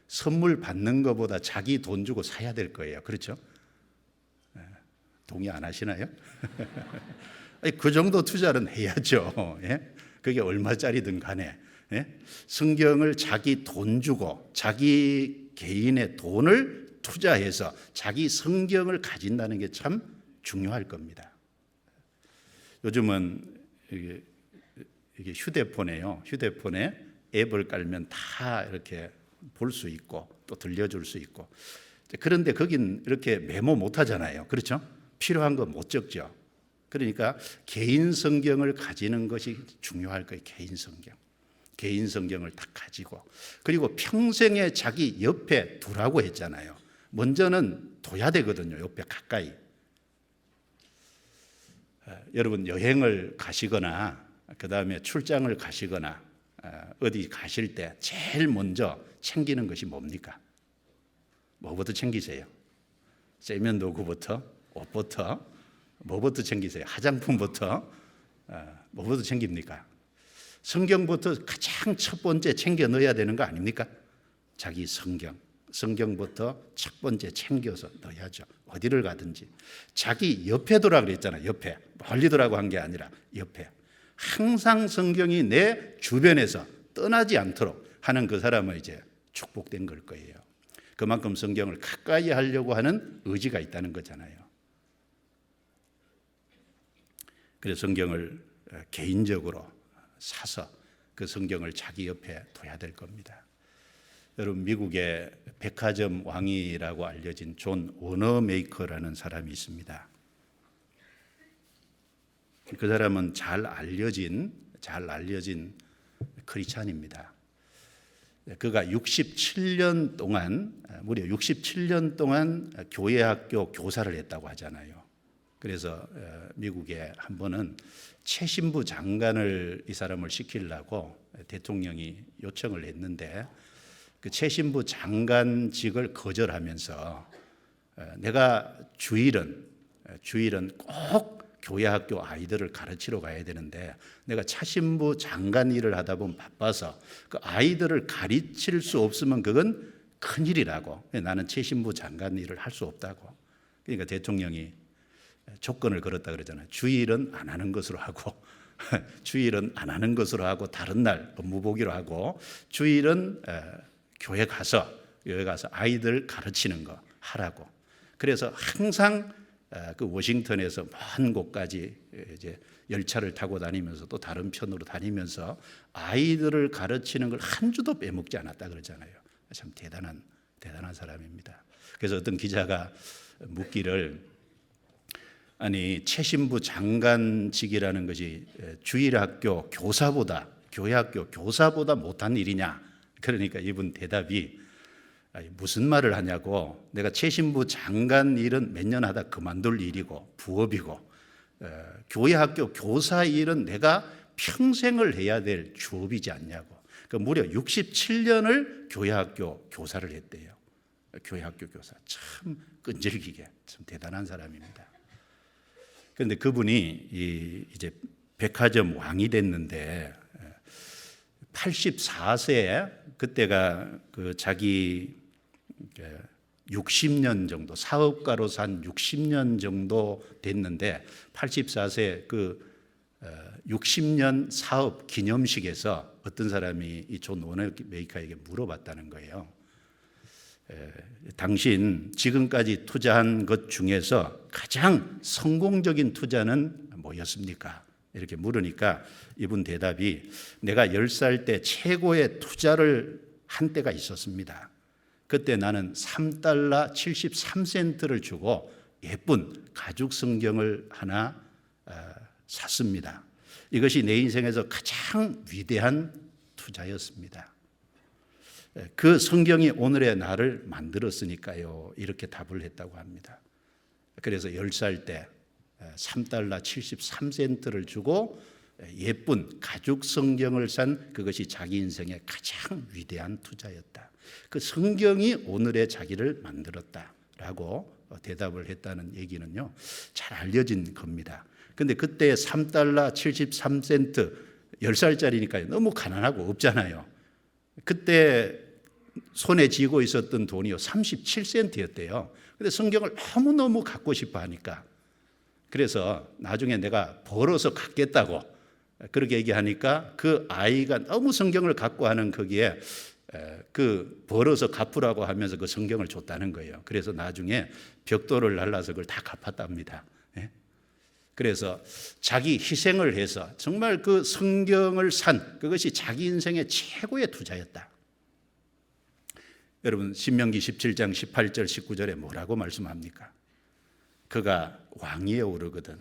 선물 받는 것보다 자기 돈 주고 사야 될 거예요. 그렇죠? 동의 안 하시나요? 그 정도 투자는 해야죠. 그게 얼마짜리든 간에. 성경을 자기 돈 주고 자기 개인의 돈을 투자해서 자기 성경을 가진다는 게 참 중요할 겁니다. 요즘은 이게 휴대폰에 앱을 깔면 다 이렇게 볼 수 있고 또 들려줄 수 있고, 그런데 거긴 이렇게 메모 못 하잖아요. 그렇죠? 필요한 거 못 적죠. 그러니까 개인 성경을 가지는 것이 중요할 거예요. 개인 성경을 딱 가지고, 그리고 평생에 자기 옆에 두라고 했잖아요. 먼저는 둬야 되거든요. 옆에 가까이. 여러분, 여행을 가시거나 그 다음에 출장을 가시거나 어디 가실 때 제일 먼저 챙기는 것이 뭡니까? 뭐부터 챙기세요? 세면도구부터, 옷부터, 뭐부터 챙기세요? 화장품부터, 뭐부터 챙깁니까? 성경부터 가장 첫 번째 챙겨 넣어야 되는 거 아닙니까? 자기 성경부터 첫 번째 챙겨서 넣어야죠. 어디를 가든지 자기 옆에 두라 그랬잖아요. 옆에, 멀리 두라고 한 게 아니라 옆에. 항상 성경이 내 주변에서 떠나지 않도록 하는 그 사람은 이제 축복된 걸 거예요. 그만큼 성경을 가까이 하려고 하는 의지가 있다는 거잖아요. 그래서 성경을 개인적으로 사서 그 성경을 자기 옆에 둬야 될 겁니다. 여러분, 미국의 백화점 왕이라고 알려진 존 워너메이커라는 사람이 있습니다. 그 사람은 잘 알려진 크리스찬입니다. 그가 67년 동안 무려 67년 동안 교회 학교 교사를 했다고 하잖아요. 그래서 미국에 한 번은 최신부 장관을 이 사람을 시키려고 대통령이 요청을 했는데 그 최신부 장관직을 거절하면서 내가 주일은 꼭 교회 학교 아이들을 가르치러 가야 되는데 내가 차신부 장관 일을 하다 보면 바빠서 그 아이들을 가르칠 수 없으면 그건 큰일이라고, 나는 최신부 장관 일을 할 수 없다고. 그러니까 대통령이 조건을 걸었다 그러잖아요. 주일은 안 하는 것으로 하고 주일은 안 하는 것으로 하고 다른 날 업무 보기로 하고 주일은 교회 가서 아이들 가르치는 거 하라고. 그래서 항상 그 워싱턴에서 먼 곳까지 이제 열차를 타고 다니면서 또 다른 편으로 다니면서 아이들을 가르치는 걸 한 주도 빼먹지 않았다 그러잖아요. 참 대단한 사람입니다. 그래서 어떤 기자가 묻기를, 아니 최신부 장관직이라는 것이 주일학교 교사보다, 교회 학교 교사보다 못한 일이냐? 그러니까 이분 대답이, 무슨 말을 하냐고, 내가 최신부 장관 일은 몇 년 하다 그만둘 일이고 부업이고 교회 학교 교사 일은 내가 평생을 해야 될 주업이지 않냐고. 그 무려 67년을 교회 학교 교사를 했대요. 교회 학교 교사, 참 끈질기게 참 대단한 사람입니다. 그런데 그분이 이제 백화점 왕이 됐는데 84세에, 그때가 그 자기 60년 정도, 사업가로 산 60년 정도 됐는데 84세 그 60년 사업 기념식에서 어떤 사람이 이 존 워너메이커에게 물어봤다는 거예요. 당신 지금까지 투자한 것 중에서 가장 성공적인 투자는 뭐였습니까? 이렇게 물으니까 이분 대답이, 내가 10살 때 최고의 투자를 한 때가 있었습니다. 그때 나는 $3 73센트를 주고 예쁜 가죽 성경을 하나 샀습니다. 이것이 내 인생에서 가장 위대한 투자였습니다. 그 성경이 오늘의 나를 만들었으니까요, 이렇게 답을 했다고 합니다. 그래서 10살 때 $3 73센트를 주고 예쁜 가죽 성경을 산 그것이 자기 인생의 가장 위대한 투자였다. 그 성경이 오늘의 자기를 만들었다라고 대답을 했다는 얘기는요, 잘 알려진 겁니다. 근데 그때 $3 73센트, 10살짜리니까 너무 가난하고 없잖아요. 그때 손에 쥐고 있었던 돈이요 37센트였대요. 근데 성경을 너무너무 갖고 싶어 하니까, 그래서 나중에 내가 벌어서 갖겠다고 그렇게 얘기하니까 그 아이가 너무 성경을 갖고 하는 거기에 그 벌어서 갚으라고 하면서 그 성경을 줬다는 거예요. 그래서 나중에 벽돌을 날라서 그걸 다 갚았답니다. 그래서 자기 희생을 해서 정말 그 성경을 산 그것이 자기 인생의 최고의 투자였다. 여러분, 신명기 17장 18절 19절에 뭐라고 말씀합니까? 그가 왕위에 오르거든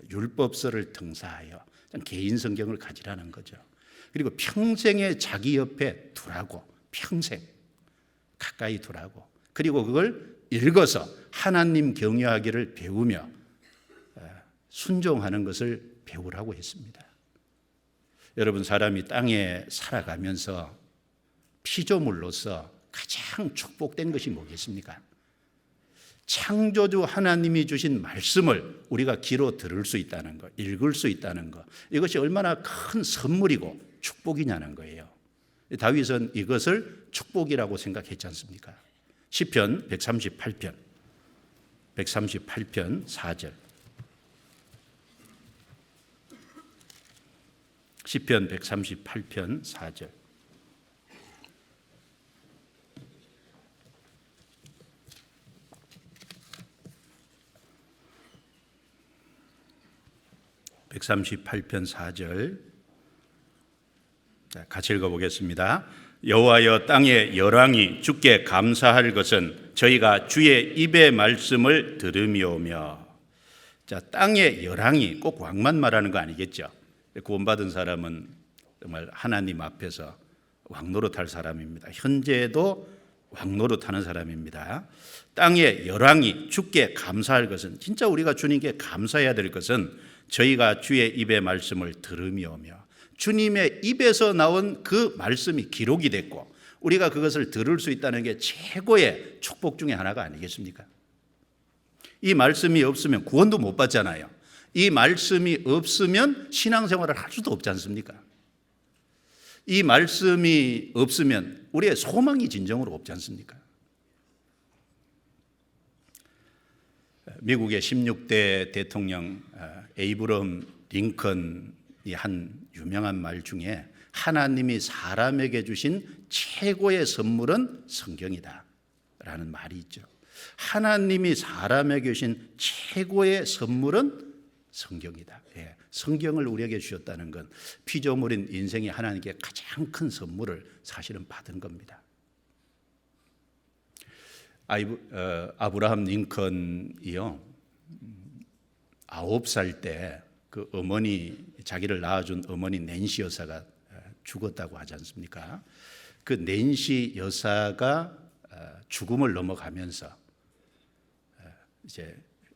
율법서를 등사하여 개인 성경을 가지라는 거죠. 그리고 평생에 자기 옆에 두라고, 평생 가까이 두라고. 그리고 그걸 읽어서 하나님 경외하기를 배우며 순종하는 것을 배우라고 했습니다. 여러분, 사람이 땅에 살아가면서 피조물로서 가장 축복된 것이 뭐겠습니까? 창조주 하나님이 주신 말씀을 우리가 귀로 들을 수 있다는 것, 읽을 수 있다는 것, 이것이 얼마나 큰 선물이고 축복이냐는 거예요. 다윗은 이것을 축복이라고 생각했지 않습니까? 시편 138편 4절. 시편 138편 4절. 138편 4절 같이 읽어보겠습니다. 여호와여 땅의 열왕이 주께 감사할 것은 저희가 주의 입의 말씀을 들음이오며. 자, 땅의 열왕이 꼭 왕만 말하는 거 아니겠죠? 구원받은 사람은 정말 하나님 앞에서 왕노릇할 사람입니다. 현재도 왕노릇하는 사람입니다. 땅의 열왕이 주께 감사할 것은, 진짜 우리가 주님께 감사해야 될 것은 저희가 주의 입의 말씀을 들음이오며, 주님의 입에서 나온 그 말씀이 기록이 됐고 우리가 그것을 들을 수 있다는 게 최고의 축복 중에 하나가 아니겠습니까? 이 말씀이 없으면 구원도 못 받잖아요. 이 말씀이 없으면 신앙생활을 할 수도 없지 않습니까? 이 말씀이 없으면 우리의 소망이 진정으로 없지 않습니까? 미국의 16대 대통령 에이브럼 링컨이 한 유명한 말 중에 하나님이 사람에게 주신 최고의 선물은 성경이다 라는 말이 있죠. 하나님이 사람에게 주신 최고의 선물은 성경이다. 예, 성경을 우리에게 주셨다는 건 피조물인 인생이 하나님께 가장 큰 선물을 사실은 받은 겁니다. 아브라함 링컨이요, 9살 때 그 어머니, 자기를 낳아준 어머니 낸시 여사가 죽었다고 하지 않습니까? 그 낸시 여사가 죽음을 넘어가면서 이제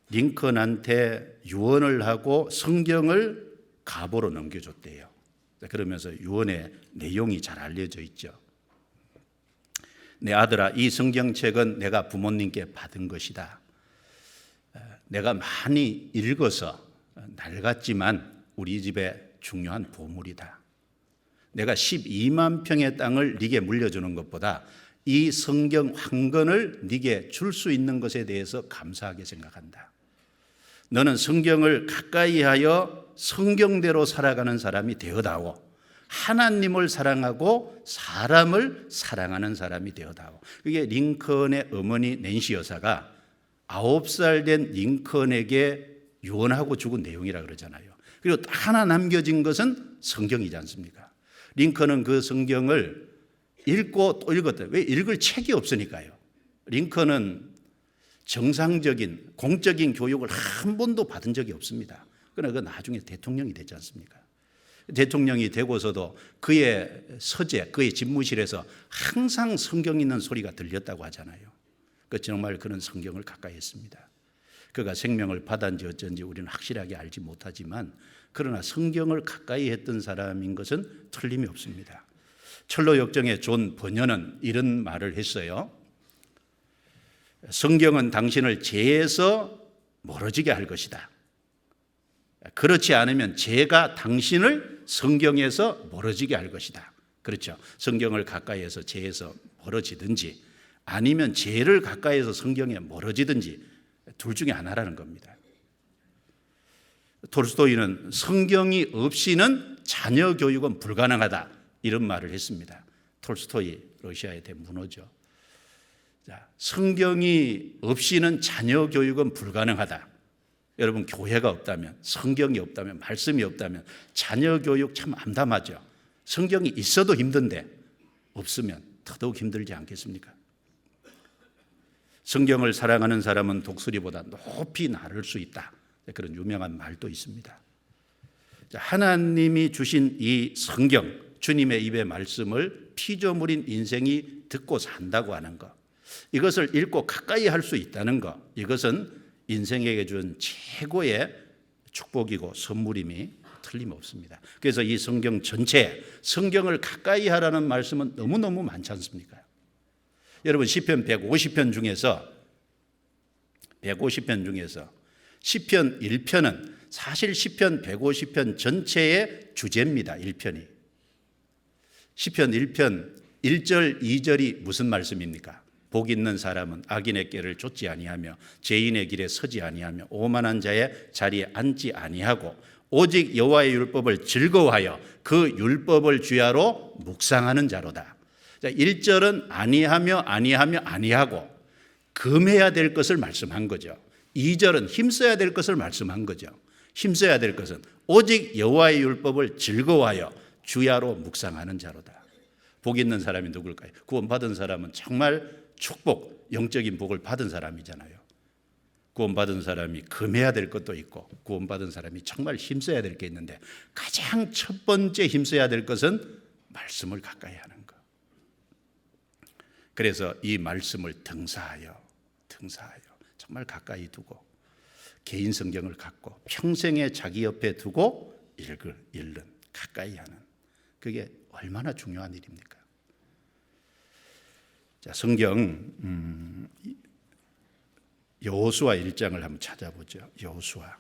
링컨한테 유언을 하고 성경을 가보로 넘겨줬대요. 그러면서 유언의 내용이 잘 알려져 있죠. 내 아들아, 이 성경책은 내가 부모님께 받은 것이다. 내가 많이 읽어서 낡았지만 우리 집의 중요한 보물이다. 내가 12만 평의 땅을 네게 물려주는 것보다 이 성경 한 권을 네게 줄 수 있는 것에 대해서 감사하게 생각한다. 너는 성경을 가까이 하여 성경대로 살아가는 사람이 되어다오. 하나님을 사랑하고 사람을 사랑하는 사람이 되어다오. 그게 링컨의 어머니 낸시 여사가 9살 된 링컨에게 유언하고 죽은 내용이라 그러잖아요. 그리고 하나 남겨진 것은 성경이지 않습니까? 링컨은 그 성경을 읽고 또 읽었다. 왜? 읽을 책이 없으니까요. 링컨은 정상적인 공적인 교육을 한 번도 받은 적이 없습니다. 그러나 그 나중에 대통령이 됐지 않습니까? 대통령이 되고서도 그의 서재, 그의 집무실에서 항상 성경 있는 소리가 들렸다고 하잖아요. 정말 그는 성경을 가까이 했습니다. 그가 생명을 받았는지 어쩐지 우리는 확실하게 알지 못하지만 그러나 성경을 가까이 했던 사람인 것은 틀림이 없습니다. 철로 역정의 존 번연은 이런 말을 했어요. 성경은 당신을 죄에서 멀어지게 할 것이다. 그렇지 않으면 죄가 당신을 성경에서 멀어지게 할 것이다. 그렇죠. 성경을 가까이해서 죄에서 멀어지든지 아니면 죄를 가까이해서 성경에 멀어지든지 둘 중에 하나라는 겁니다. 톨스토이는 성경이 없이는 자녀 교육은 불가능하다 이런 말을 했습니다. 톨스토이 러시아의 대문호죠. 자, 성경이 없이는 자녀 교육은 불가능하다. 여러분, 교회가 없다면, 성경이 없다면, 말씀이 없다면 자녀 교육 참 암담하죠. 성경이 있어도 힘든데 없으면 더더욱 힘들지 않겠습니까? 성경을 사랑하는 사람은 독수리보다 높이 나를 수 있다. 그런 유명한 말도 있습니다. 하나님이 주신 이 성경, 주님의 입의 말씀을 피조물인 인생이 듣고 산다고 하는 것, 이것을 읽고 가까이 할 수 있다는 것, 이것은 인생에게 준 최고의 축복이고 선물임이 틀림없습니다. 그래서 이 성경 전체, 성경을 가까이 하라는 말씀은 너무너무 많지 않습니까? 여러분, 시편 150편 중에서 시편 1편은 사실 시편 150편 전체의 주제입니다. 1편이. 시편 1편 1절 2절이 무슨 말씀입니까? 복 있는 사람은 악인의 길을 쫓지 아니하며 죄인의 길에 서지 아니하며 오만한 자의 자리에 앉지 아니하고 오직 여호와의 율법을 즐거워하여 그 율법을 주야로 묵상하는 자로다. 1절은 아니하고 금해야 될 것을 말씀한 거죠. 2절은 힘써야 될 것을 말씀한 거죠. 힘써야 될 것은 오직 여호와의 율법을 즐거워하여 주야로 묵상하는 자로다. 복 있는 사람이 누굴까요? 구원받은 사람은 정말 축복, 영적인 복을 받은 사람이잖아요. 구원받은 사람이 금해야 될 것도 있고 구원받은 사람이 정말 힘써야 될 게 있는데 가장 첫 번째 힘써야 될 것은 말씀을 가까이 하는 것. 그래서 이 말씀을 등사하여 정말 가까이 두고 개인 성경을 갖고 평생에 자기 옆에 두고 읽는 가까이 하는, 그게 얼마나 중요한 일입니까? 자, 성경 여호수아 1장을 한번 찾아보죠. 여호수아.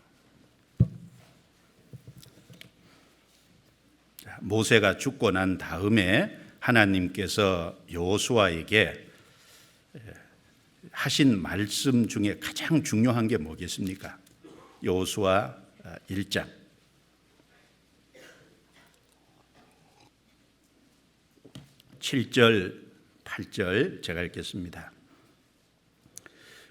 모세가 죽고 난 다음에 하나님께서 여호수아에게 하신 말씀 중에 가장 중요한 게 뭐겠습니까? 여호수아 1장 7절 8절 제가 읽겠습니다.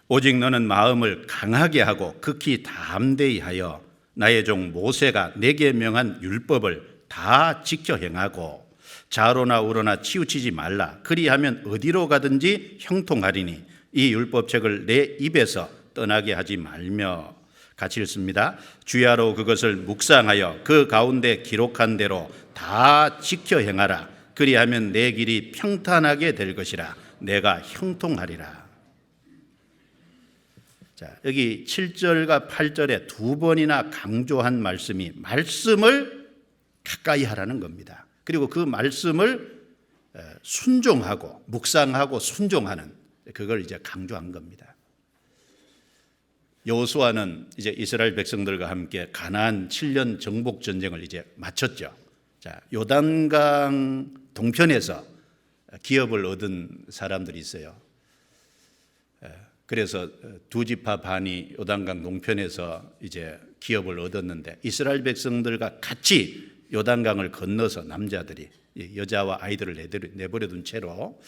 오직 너는 마음을 강하게 하고 극히 담대히 하여 나의 종 모세가 내게 명한 율법을 다 지켜 행하고 좌로나 우로나 치우치지 말라. 그리하면 어디로 가든지 형통하리니 이 율법책을 내 입에서 떠나게 하지 말며. 같이 읽습니다. 주야로 그것을 묵상하여 그 가운데 기록한 대로 다 지켜 행하라. 그리하면 내 길이 평탄하게 될 것이라. 내가 형통하리라. 자, 여기 7절과 8절에 두 번이나 강조한 말씀이 말씀을 가까이 하라는 겁니다. 그리고 그 말씀을 순종하고 묵상하고 순종하는, 그걸 이제 강조한 겁니다. 여호수아는 이제 이스라엘 백성들과 함께 가나안 7년 정복 전쟁을 이제 마쳤죠. 자, 요단강 동편에서 기업을 얻은 사람들이 있어요. 그래서 두 지파 반이 요단강 동편에서 이제 기업을 얻었는데 이스라엘 백성들과 같이 요단강을 건너서 남자들이 여자와 아이들을 내버려 둔 채로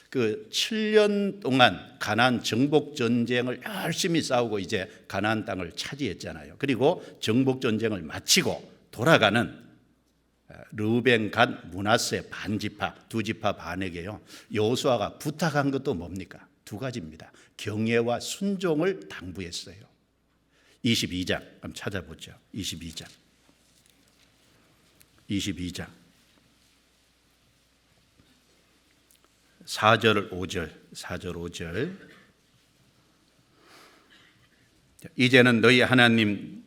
그 7년 동안 가나안 정복 전쟁을 열심히 싸우고 이제 가나안 땅을 차지했잖아요. 그리고 정복 전쟁을 마치고 돌아가는 르우벤, 갓, 므낫세 반지파, 두 지파 반에게요, 여호수아가 부탁한 것도 뭡니까? 두 가지입니다. 경외와 순종을 당부했어요. 22장 한번 찾아보죠. 22장 4절 5절 이제는 너희 하나님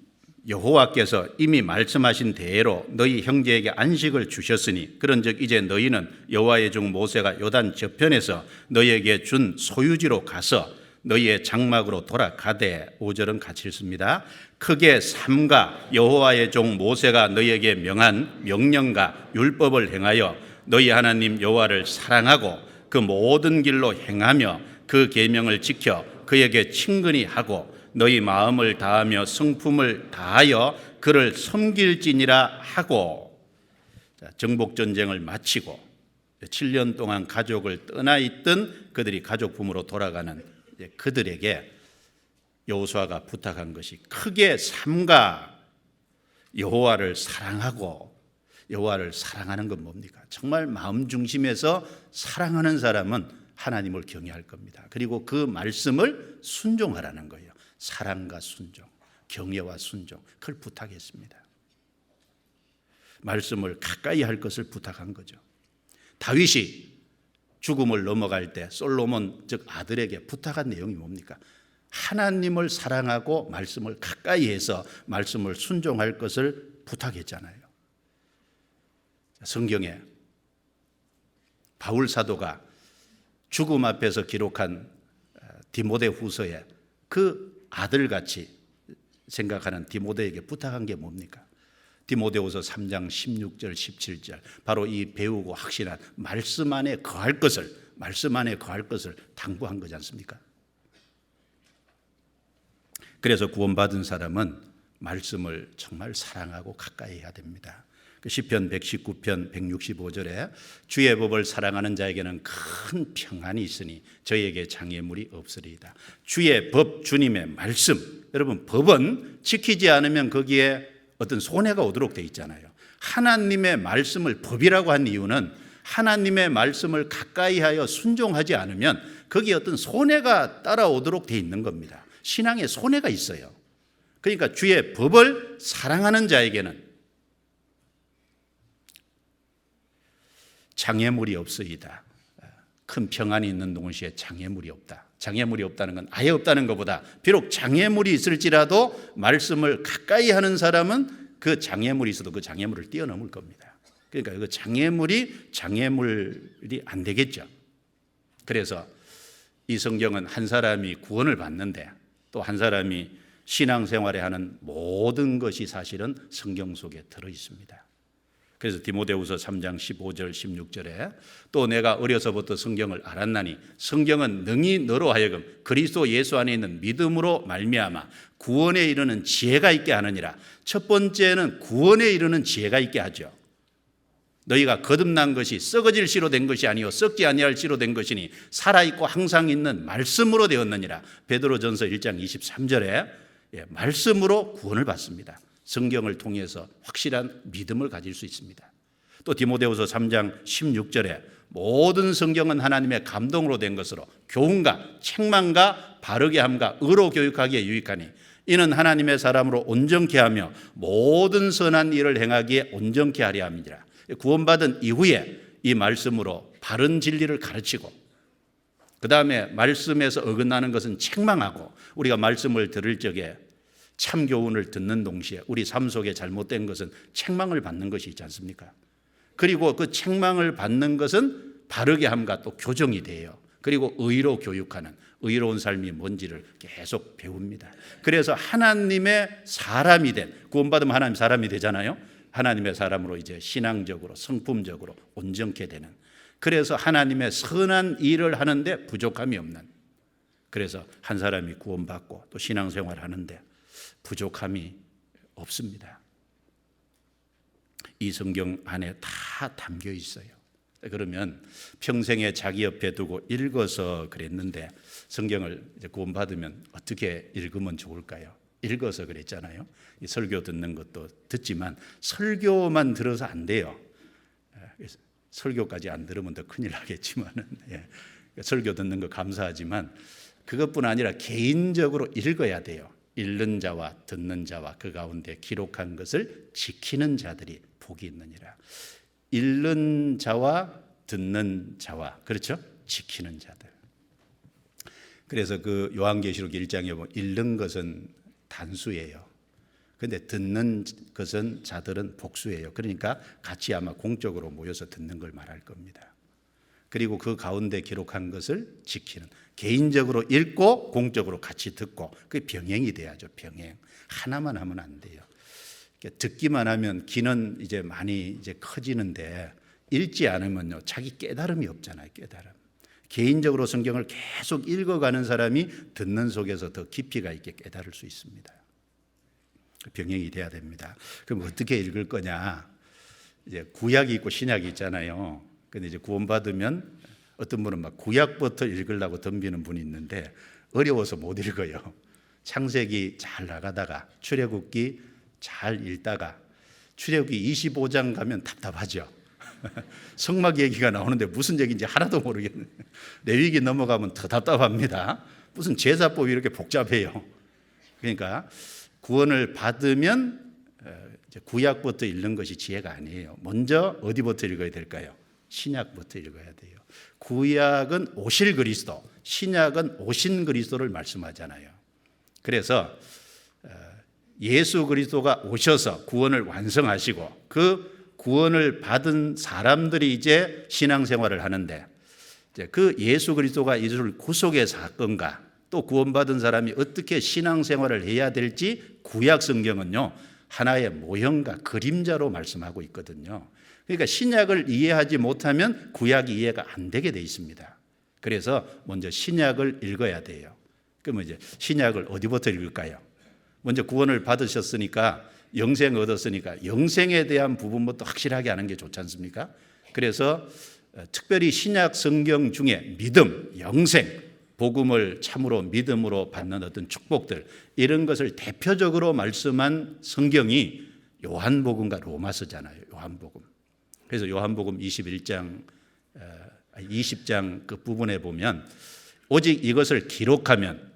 여호와께서 이미 말씀하신 대로 너희 형제에게 안식을 주셨으니 그런즉 이제 너희는 여호와의 종 모세가 요단 저편에서 너희에게 준 소유지로 가서 너희의 장막으로 돌아가되. 5절은 같이 읽습니다. 크게 삼가 여호와의 종 모세가 너희에게 명한 명령과 율법을 행하여 너희 하나님 여호와를 사랑하고 그 모든 길로 행하며 그 계명을 지켜 그에게 친근히 하고 너희 마음을 다하며 성품을 다하여 그를 섬길지니라 하고. 정복 전쟁을 마치고 7년 동안 가족을 떠나 있던 그들이 가족 부모로 돌아가는 그들에게 여호수아가 부탁한 것이 크게 삼가 여호와를 사랑하고. 여호와를 사랑하는 건 뭡니까? 정말 마음 중심에서 사랑하는 사람은 하나님을 경외할 겁니다. 그리고 그 말씀을 순종하라는 거예요. 사랑과 순종, 경외와 순종, 그걸 부탁했습니다. 말씀을 가까이 할 것을 부탁한 거죠. 다윗이 죽음을 넘어갈 때 솔로몬 즉 아들에게 부탁한 내용이 뭡니까? 하나님을 사랑하고 말씀을 가까이 해서 말씀을 순종할 것을 부탁했잖아요. 성경에 바울 사도가 죽음 앞에서 기록한 디모데 후서에 그 아들같이 생각하는 디모데에게 부탁한 게 뭡니까? 디모데후서 3장 16절 17절, 바로 이 배우고 확신한 말씀 안에 거할 것을 당부한 거지 않습니까? 그래서 구원받은 사람은 말씀을 정말 사랑하고 가까이 해야 됩니다. 시편 119편 165절에 주의 법을 사랑하는 자에게는 큰 평안이 있으니 저에게 장애물이 없으리이다. 주의 법, 주님의 말씀. 여러분, 법은 지키지 않으면 거기에 어떤 손해가 오도록 돼 있잖아요. 하나님의 말씀을 법이라고 한 이유는 하나님의 말씀을 가까이 하여 순종하지 않으면 거기에 어떤 손해가 따라오도록 돼 있는 겁니다. 신앙에 손해가 있어요. 그러니까 주의 법을 사랑하는 자에게는 장애물이 없으이다. 큰 평안이 있는 동시에 장애물이 없다. 장애물이 없다는 건 아예 없다는 것보다 비록 장애물이 있을지라도 말씀을 가까이 하는 사람은 그 장애물이 있어도 그 장애물을 뛰어넘을 겁니다. 그러니까 그 장애물이 안 되겠죠. 그래서 이 성경은 한 사람이 구원을 받는데 또 한 사람이 신앙생활에 하는 모든 것이 사실은 성경 속에 들어 있습니다. 그래서 디모데후서 3장 15절 16절에 또 내가 어려서부터 성경을 알았나니 성경은 능히 너로 하여금 그리스도 예수 안에 있는 믿음으로 말미암아 구원에 이르는 지혜가 있게 하느니라. 첫 번째는 구원에 이르는 지혜가 있게 하죠. 너희가 거듭난 것이 썩어질 씨로 된 것이 아니요 썩지 아니할 씨로 된 것이니 살아있고 항상 있는 말씀으로 되었느니라. 베드로전서 1장 23절에 말씀으로 구원을 받습니다. 성경을 통해서 확실한 믿음을 가질 수 있습니다. 또 디모데후서 3장 16절에 모든 성경은 하나님의 감동으로 된 것으로 교훈과 책망과 바르게 함과 의로 교육하기에 유익하니 이는 하나님의 사람으로 온전케 하며 모든 선한 일을 행하기에 온전케 하려 함이니라. 구원받은 이후에 이 말씀으로 바른 진리를 가르치고 그 다음에 말씀에서 어긋나는 것은 책망하고 우리가 말씀을 들을 적에 참 교훈을 듣는 동시에 우리 삶 속에 잘못된 것은 책망을 받는 것이 있지 않습니까? 그리고 그 책망을 받는 것은 바르게 함과 또 교정이 돼요. 그리고 의로 교육하는 의로운 삶이 뭔지를 계속 배웁니다. 그래서 하나님의 사람이 된 구원받으면 하나님 사람이 되잖아요. 하나님의 사람으로 이제 신앙적으로 성품적으로 온전케 되는 그래서 하나님의 선한 일을 하는데 부족함이 없는 그래서 한 사람이 구원받고 또 신앙생활 하는데 부족함이 없습니다. 이 성경 안에 다 담겨 있어요. 그러면 평생에 자기 옆에 두고 읽어서 그랬는데 성경을 이제 구원받으면 어떻게 읽으면 좋을까요? 읽어서 그랬잖아요. 이 설교 듣는 것도 듣지만 설교만 들어서 안 돼요. 설교까지 안 들으면 더 큰일 나겠지만은 설교 듣는 거 감사하지만 그것뿐 아니라 개인적으로 읽어야 돼요. 읽는 자와 듣는 자와 그 가운데 기록한 것을 지키는 자들이 복이 있느니라. 읽는 자와 듣는 자와 그렇죠? 지키는 자들. 그래서 그 요한계시록 1장에 보면 읽는 것은 단수예요. 그런데 듣는 것은 자들은 복수예요. 그러니까 같이 아마 공적으로 모여서 듣는 걸 말할 겁니다. 그리고 그 가운데 기록한 것을 지키는 개인적으로 읽고 공적으로 같이 듣고 그게 병행이 돼야죠. 병행. 하나만 하면 안 돼요. 듣기만 하면 귀는 이제 많이 이제 커지는데 읽지 않으면요 자기 깨달음이 없잖아요. 깨달음. 개인적으로 성경을 계속 읽어가는 사람이 듣는 속에서 더 깊이가 있게 깨달을 수 있습니다. 병행이 돼야 됩니다. 그럼 어떻게 읽을 거냐? 이제 구약이 있고 신약이 있잖아요. 근데 이제 구원받으면 어떤 분은 막 구약부터 읽으려고 덤비는 분이 있는데 어려워서 못 읽어요. 창세기 잘 나가다가 출애굽기 잘 읽다가 출애굽기 25장 가면 답답하죠. 성막 얘기가 나오는데 무슨 얘기인지 하나도 모르겠네. 레위기 넘어가면 더 답답합니다. 무슨 제사법이 이렇게 복잡해요. 그러니까 구원을 받으면 구약부터 읽는 것이 지혜가 아니에요. 먼저 어디부터 읽어야 될까요? 신약부터 읽어야 돼요. 구약은 오실 그리스도, 신약은 오신 그리스도를 말씀하잖아요. 그래서 예수 그리스도가 오셔서 구원을 완성하시고 그 구원을 받은 사람들이 이제 신앙생활을 하는데 그 예수 그리스도가 이룰 구속의 사건과 또 구원받은 사람이 어떻게 신앙생활을 해야 될지 구약 성경은요 하나의 모형과 그림자로 말씀하고 있거든요. 그러니까 신약을 이해하지 못하면 구약이 이해가 안 되게 돼 있습니다. 그래서 먼저 신약을 읽어야 돼요. 그러면 이제 신약을 어디부터 읽을까요? 먼저 구원을 받으셨으니까 영생 얻었으니까 영생에 대한 부분부터 확실하게 하는 게 좋지 않습니까? 그래서 특별히 신약 성경 중에 믿음, 영생, 복음을 참으로 믿음으로 받는 어떤 축복들, 이런 것을 대표적으로 말씀한 성경이 요한복음과 로마서잖아요. 요한복음. 그래서 요한복음 20장 그 부분에 보면 오직 이것을 기록하면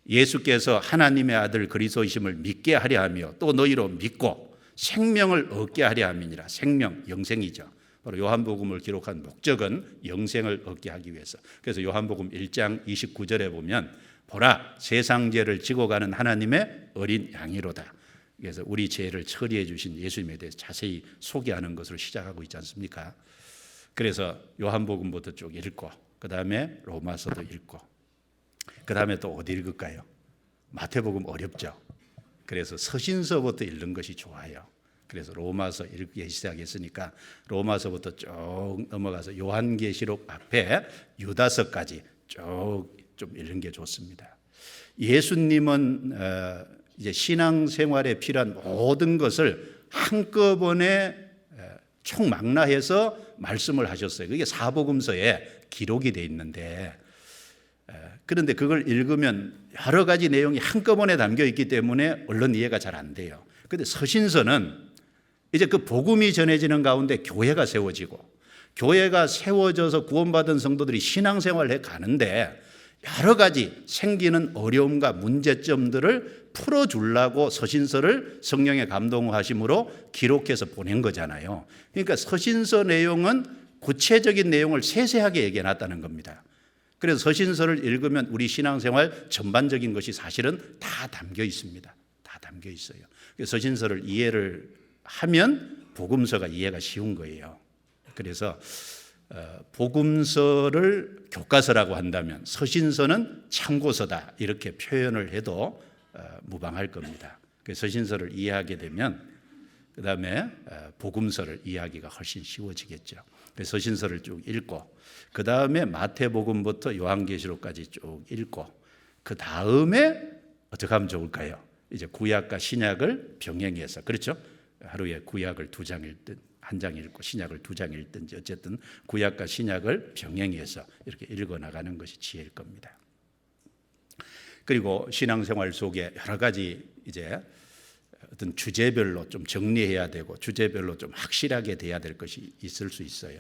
예수께서 하나님의 아들 그리스도이심을 믿게 하려 하며 또 너희로 믿고 생명을 얻게 하려 함이니라. 생명, 영생이죠. 바로 요한복음을 기록한 목적은 영생을 얻게 하기 위해서. 그래서 요한복음 1장 29절에 보면 보라 세상 죄를 지고 가는 하나님의 어린 양이로다. 그래서 우리 죄를 처리해 주신 예수님에 대해서 자세히 소개하는 것으로 시작하고 있지 않습니까? 그래서 요한복음부터 쭉 읽고 그 다음에 로마서도 읽고 그 다음에 또 어디 읽을까요? 마태복음 어렵죠. 그래서 서신서부터 읽는 것이 좋아요. 그래서 로마서 읽기 시작했으니까 로마서부터 쭉 넘어가서 요한계시록 앞에 유다서까지 쭉 좀 읽는 게 좋습니다. 예수님은 이제 신앙생활에 필요한 모든 것을 한꺼번에 총망라해서 말씀을 하셨어요. 그게 사복음서에 기록이 되어 있는데, 그런데 그걸 읽으면 여러 가지 내용이 한꺼번에 담겨 있기 때문에 얼른 이해가 잘 안 돼요. 그런데 서신서는 이제 그 복음이 전해지는 가운데 교회가 세워지고 교회가 세워져서 구원받은 성도들이 신앙생활을 해 가는데 여러 가지 생기는 어려움과 문제점들을 풀어주려고 서신서를 성령의 감동하심으로 기록해서 보낸 거잖아요. 그러니까 서신서 내용은 구체적인 내용을 세세하게 얘기해 놨다는 겁니다. 그래서 서신서를 읽으면 우리 신앙생활 전반적인 것이 사실은 다 담겨 있습니다. 다 담겨 있어요. 서신서를 이해를 하면 복음서가 이해가 쉬운 거예요. 그래서 복음서를 교과서라고 한다면 서신서는 참고서다 이렇게 표현을 해도 무방할 겁니다. 서신서를 이해하게 되면 그 다음에 복음서를 이해하기가 훨씬 쉬워지겠죠. 서신서를 쭉 읽고 그 다음에 마태복음부터 요한계시록까지 쭉 읽고 그 다음에 어떻게 하면 좋을까요? 이제 구약과 신약을 병행해서, 그렇죠? 하루에 구약을 2장 읽든 1장 읽고 신약을 2장 읽든지 어쨌든 구약과 신약을 병행해서 이렇게 읽어 나가는 것이 지혜일 겁니다. 그리고 신앙생활 속에 여러 가지 이제 어떤 주제별로 좀 정리해야 되고 주제별로 좀 확실하게 돼야 될 것이 있을 수 있어요.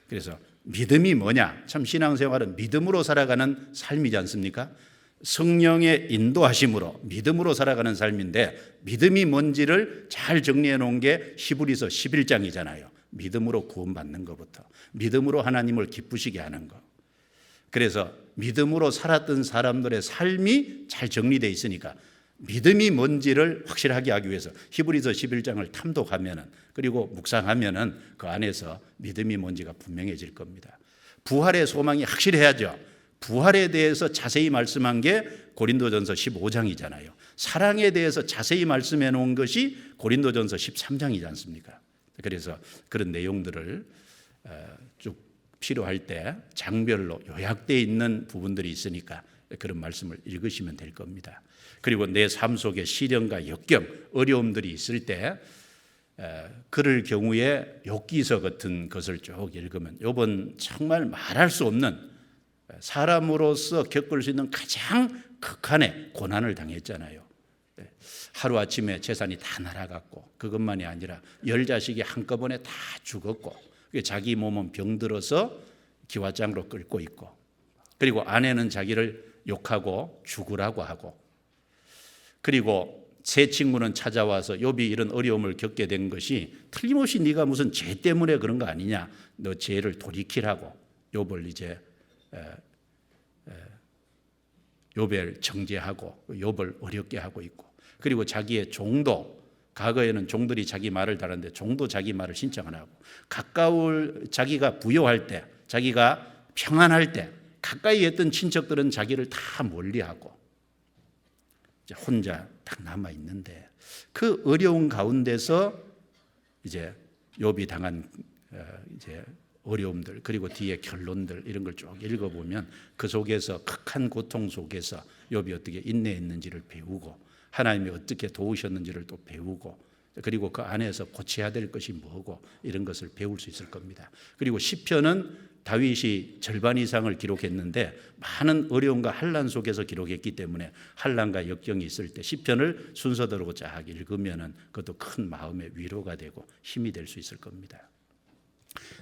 그래서 믿음이 뭐냐? 참 신앙생활은 믿음으로 살아가는 삶이지 않습니까? 성령의 인도하심으로 믿음으로 살아가는 삶인데 믿음이 뭔지를 잘 정리해 놓은 게 히브리서 11장이잖아요. 믿음으로 구원받는 것부터 믿음으로 하나님을 기쁘시게 하는 것. 그래서 믿음으로 살았던 사람들의 삶이 잘 정리되어 있으니까 믿음이 뭔지를 확실하게 하기 위해서 히브리서 11장을 탐독하면은 그리고 묵상하면은 그 안에서 믿음이 뭔지가 분명해질 겁니다. 부활의 소망이 확실해야죠. 부활에 대해서 자세히 말씀한 게 고린도전서 15장이잖아요. 사랑에 대해서 자세히 말씀해 놓은 것이 고린도전서 13장이지 않습니까? 그래서 그런 내용들을 쭉 필요할 때 장별로 요약되어 있는 부분들이 있으니까 그런 말씀을 읽으시면 될 겁니다. 그리고 내 삶 속에 시련과 역경, 어려움들이 있을 때 그럴 경우에 욥기서 같은 것을 쭉 읽으면 욥은 정말 말할 수 없는 사람으로서 겪을 수 있는 가장 극한의 고난을 당했잖아요. 하루아침에 재산이 다 날아갔고 그것만이 아니라 10자식이 한꺼번에 다 죽었고 자기 몸은 병들어서 기와장으로 끓고 있고 그리고 아내는 자기를 욕하고 죽으라고 하고 그리고 세 친구는 찾아와서 욥이 이런 어려움을 겪게 된 것이 틀림없이 네가 무슨 죄 때문에 그런 거 아니냐, 너 죄를 돌이키라고 욥을 이제 욥을 정죄하고 욥을 어렵게 하고 있고 그리고 자기의 종도 과거에는 종들이 자기 말을 다루는데 종도 자기 말을 신청 안 하고 가까울 자기가 부요할 때 자기가 평안할 때 가까이 했던 친척들은 자기를 다 멀리하고 이제 혼자 딱 남아 있는데 그 어려운 가운데서 이제 욥이 당한 이제 어려움들 그리고 뒤에 결론들 이런 걸 쭉 읽어보면 그 속에서 극한 고통 속에서 욥이 어떻게 인내했는지를 배우고 하나님이 어떻게 도우셨는지를 또 배우고, 그리고 그 안에서 고쳐야 될 것이 뭐고 이런 것을 배울 수 있을 겁니다. 그리고 시편은 다윗이 절반 이상을 기록했는데 많은 어려움과 환난 속에서 기록했기 때문에 환난과 역경이 있을 때 시편을 순서대로 쫙 읽으면은 그것도 큰 마음의 위로가 되고 힘이 될 수 있을 겁니다.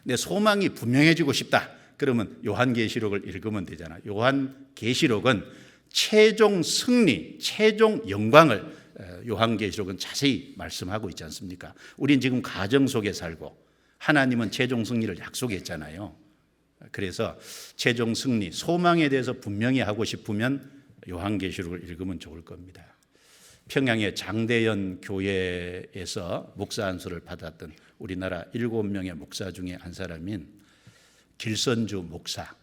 내 소망이 분명해지고 싶다. 그러면 요한계시록을 읽으면 되잖아요. 요한계시록은 최종 승리, 최종 영광을 요한계시록은 자세히 말씀하고 있지 않습니까? 우린 지금 가정 속에 살고 하나님은 최종 승리를 약속했잖아요. 그래서 최종 승리, 소망에 대해서 분명히 하고 싶으면 요한계시록을 읽으면 좋을 겁니다. 평양의 장대연 교회에서 목사 안수를 받았던 우리나라 7명의 목사 중에 한 사람인 길선주 목사,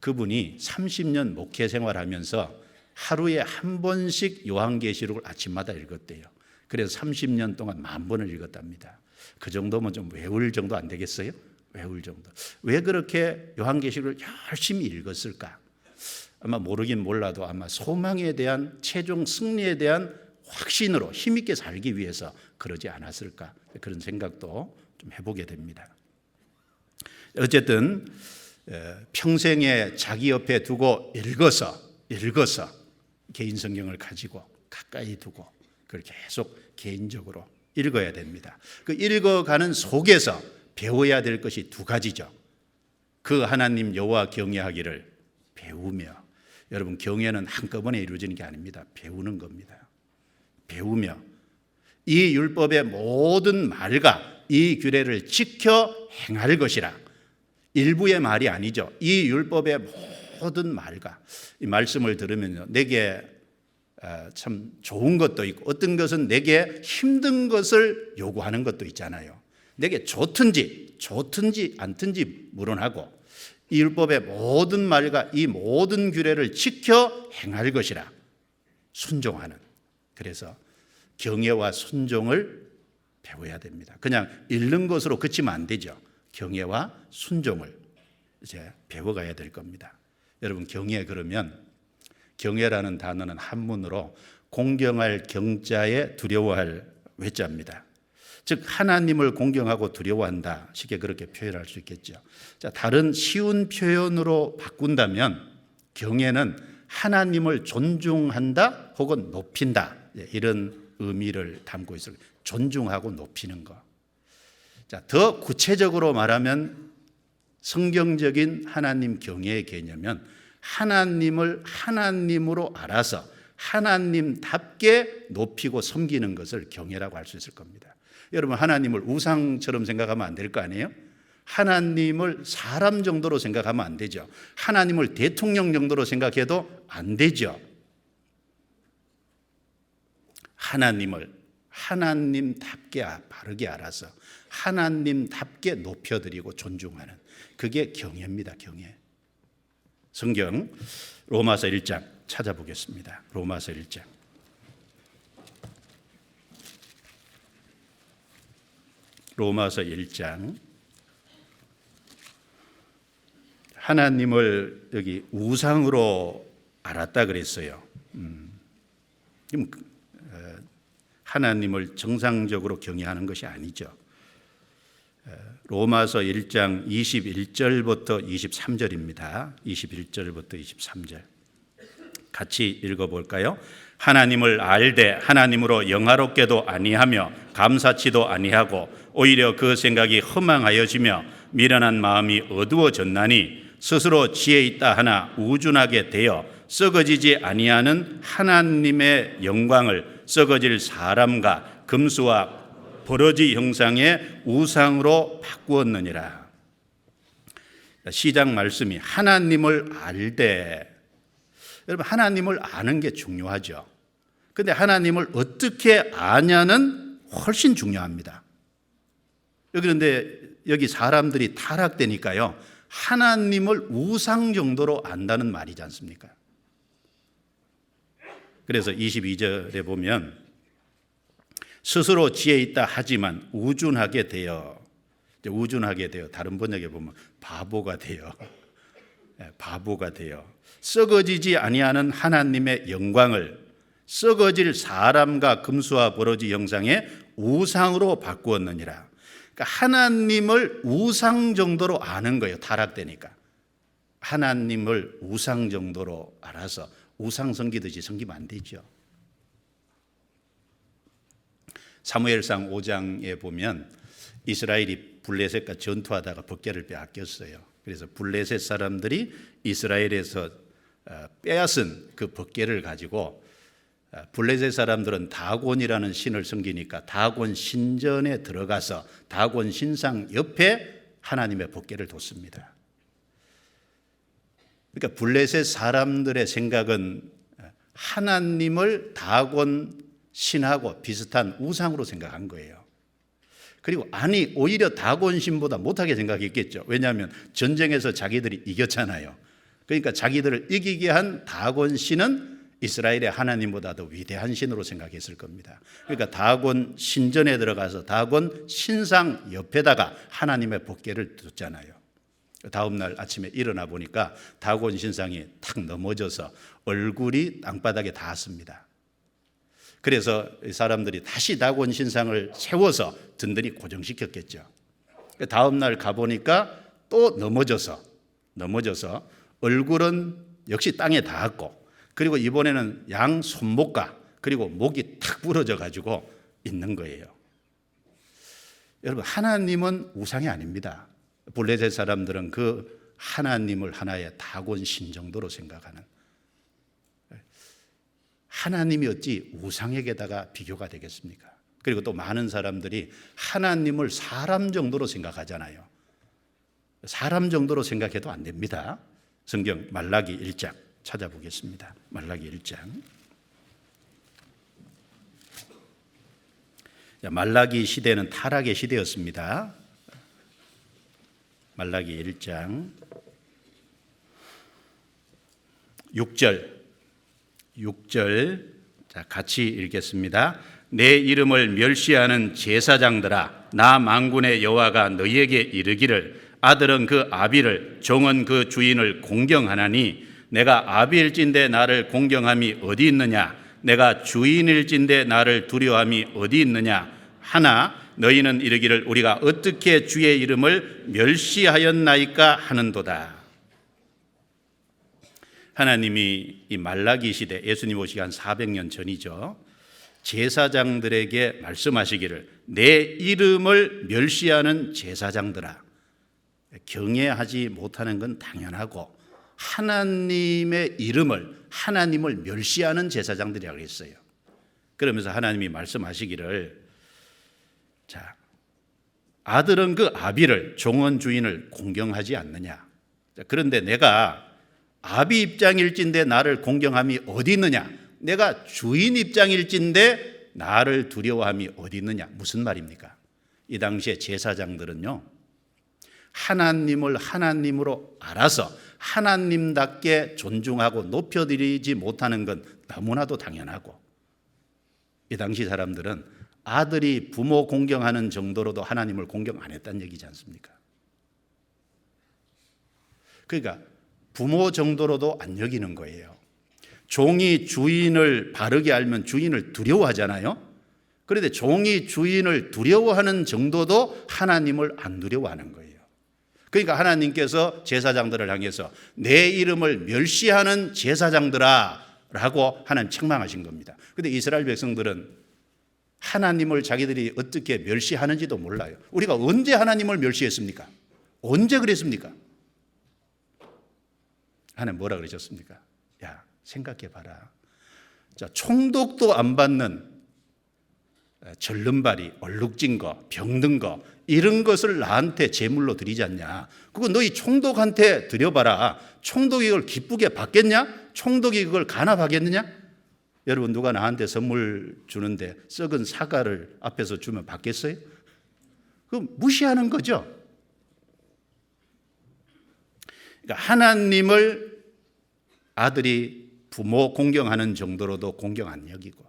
그분이 30년 목회 생활하면서 하루에 한 번씩 요한계시록을 아침마다 읽었대요. 그래서 30년 동안 10,000번을 읽었답니다. 그 정도면 좀 외울 정도 안 되겠어요? 외울 정도. 왜 그렇게 요한계시록을 열심히 읽었을까? 아마 모르긴 몰라도 아마 소망에 대한 최종 승리에 대한 확신으로 힘있게 살기 위해서 그러지 않았을까? 그런 생각도 좀 해보게 됩니다. 어쨌든 평생에 자기 옆에 두고 읽어서 개인 성경을 가지고 가까이 두고 그걸 계속 개인적으로 읽어야 됩니다. 그 읽어가는 속에서 배워야 될 것이 2가지죠. 그 하나님 여호와 경외하기를 배우며, 여러분 경외는 한꺼번에 이루어지는 게 아닙니다. 배우는 겁니다. 배우며 이 율법의 모든 말과 이 규례를 지켜 행할 것이라. 일부의 말이 아니죠. 이 율법의 모든 말과, 이 말씀을 들으면요, 내게 참 좋은 것도 있고 어떤 것은 내게 힘든 것을 요구하는 것도 있잖아요. 내게 좋든지 않든지 물론하고 이 율법의 모든 말과 이 모든 규례를 지켜 행할 것이라. 순종하는. 그래서 경외와 순종을 배워야 됩니다. 그냥 읽는 것으로 그치면 안 되죠. 경외와 순종을 이제 배워가야 될 겁니다. 여러분 경외 그러면, 경외라는 단어는 한문으로 공경할 경자에 두려워할 외자입니다. 즉 하나님을 공경하고 두려워한다, 쉽게 그렇게 표현할 수 있겠죠. 자, 다른 쉬운 표현으로 바꾼다면 경외는 하나님을 존중한다 혹은 높인다, 이런 의미를 담고 있어요. 존중하고 높이는 것. 자, 더 구체적으로 말하면 성경적인 하나님 경외의 개념은 하나님을 하나님으로 알아서 하나님답게 높이고 섬기는 것을 경외라고 할 수 있을 겁니다. 여러분 하나님을 우상처럼 생각하면 안 될 거 아니에요? 하나님을 사람 정도로 생각하면 안 되죠. 하나님을 대통령 정도로 생각해도 안 되죠. 하나님을 하나님답게 바르게 알아서 하나님답게 높여드리고 존중하는, 그게 경외입니다. 경외. 성경 로마서 1장 찾아보겠습니다. 로마서 1장. 로마서 1장. 하나님을 여기 우상으로 알았다 그랬어요. 하나님을 정상적으로 경외하는 것이 아니죠. 로마서 1장 21절부터 23절입니다. 21절부터 23절. 같이 읽어볼까요? 하나님을 알되 하나님으로 영화롭게도 아니하며 감사치도 아니하고 오히려 그 생각이 허망하여지며 미련한 마음이 어두워졌나니 스스로 지혜 있다 하나 우준하게 되어 썩어지지 아니하는 하나님의 영광을 썩어질 사람과 금수와 버러지 형상의 우상으로 바꾸었느니라. 시작 말씀이 하나님을 알되, 여러분 하나님을 아는 게 중요하죠. 그런데 하나님을 어떻게 아냐는 훨씬 중요합니다. 그런데 여기 사람들이 타락되니까요, 하나님을 우상 정도로 안다는 말이지 않습니까? 그래서 22절에 보면 스스로 지혜 있다 하지만 우준하게 되어, 다른 번역에 보면 바보가 되어 썩어지지 아니하는 하나님의 영광을, 썩어질 사람과 금수와 버러지 형상의 우상으로 바꾸었느니라. 그러니까 하나님을 우상 정도로 아는 거예요. 타락되니까. 하나님을 우상 정도로 알아서 우상 섬기듯이 섬기면 안 되죠. 사무엘상 5장에 보면 이스라엘이 블레셋과 전투하다가 번개를 빼앗겼어요. 그래서 블레셋 사람들이 이스라엘에서 빼앗은 그 번개를 가지고 블레셋 사람들은 다곤이라는 신을 섬기니까 다곤 신전에 들어가서 다곤 신상 옆에 하나님의 번개를 뒀습니다. 그러니까 블레셋 사람들의 생각은 하나님을 다곤 신하고 비슷한 우상으로 생각한 거예요. 그리고 아니 오히려 다곤 신보다 못하게 생각했겠죠. 왜냐하면 전쟁에서 자기들이 이겼잖아요. 그러니까 자기들을 이기게 한 다곤 신은 이스라엘의 하나님보다 더 위대한 신으로 생각했을 겁니다. 그러니까 다곤 신전에 들어가서 다곤 신상 옆에다가 하나님의 번개를 뒀잖아요. 다음 날 아침에 일어나 보니까 다곤 신상이 탁 넘어져서 얼굴이 땅바닥에 닿았습니다. 그래서 사람들이 다시 다곤 신상을 세워서 든든히 고정시켰겠죠. 다음 날 가보니까 또 넘어져서 얼굴은 역시 땅에 닿았고, 그리고 이번에는 양 손목과 그리고 목이 탁 부러져 가지고 있는 거예요. 여러분, 하나님은 우상이 아닙니다. 블레셋 사람들은 그 하나님을 하나의 다곤 신 정도로 생각하는, 하나님이 어찌 우상에게다가 비교가 되겠습니까? 그리고 또 많은 사람들이 하나님을 사람 정도로 생각하잖아요. 사람 정도로 생각해도 안 됩니다. 성경 말라기 1장 찾아보겠습니다. 말라기 1장. 말라기 시대는 타락의 시대였습니다. 말라기 1장 6절 자, 같이 읽겠습니다. 내 이름을 멸시하는 제사장들아, 나 만군의 여호와가 너희에게 이르기를 아들은 그 아비를, 종은 그 주인을 공경하나니 내가 아비일진대 나를 공경함이 어디 있느냐? 내가 주인일진대 나를 두려워함이 어디 있느냐? 하나 너희는 이르기를 우리가 어떻게 주의 이름을 멸시하였나이까 하는도다. 하나님이 이 말라기 시대, 예수님 오시기 한 400년 전이죠, 제사장들에게 말씀하시기를 내 이름을 멸시하는 제사장들아, 경외하지 못하는 건 당연하고 하나님의 이름을, 하나님을 멸시하는 제사장들이라고 했어요. 그러면서 하나님이 말씀하시기를, 자, 아들은 그 아비를, 종은 주인을 공경하지 않느냐? 그런데 내가 아비 입장일진데 나를 공경함이 어디 있느냐? 내가 주인 입장일진데 나를 두려워함이 어디 있느냐? 무슨 말입니까? 이 당시에 제사장들은요, 하나님을 하나님으로 알아서 하나님답게 존중하고 높여드리지 못하는 건 너무나도 당연하고, 이 당시 사람들은 아들이 부모 공경하는 정도로도 하나님을 공경 안 했다는 얘기지 않습니까? 그러니까 부모 정도로도 안 여기는 거예요. 종이 주인을 바르게 알면 주인을 두려워하잖아요. 그런데 종이 주인을 두려워하는 정도도 하나님을 안 두려워하는 거예요. 그러니까 하나님께서 제사장들을 향해서 내 이름을 멸시하는 제사장들아 라고 하나님 책망하신 겁니다. 그런데 이스라엘 백성들은 하나님을 자기들이 어떻게 멸시하는지도 몰라요. 우리가 언제 하나님을 멸시했습니까? 언제 그랬습니까? 하나님 뭐라 그러셨습니까? 야, 생각해 봐라. 자, 총독도 안 받는 절름발이, 얼룩진 거, 병든 거, 이런 것을 나한테 제물로 드리지 않냐? 그거 너희 총독한테 드려봐라. 총독이 그걸 기쁘게 받겠냐? 총독이 그걸 간합하겠느냐? 여러분, 누가 나한테 선물 주는데 썩은 사과를 앞에서 주면 받겠어요? 그럼 무시하는 거죠. 그러니까 하나님을 아들이 부모 공경하는 정도로도 공경 안 여기고,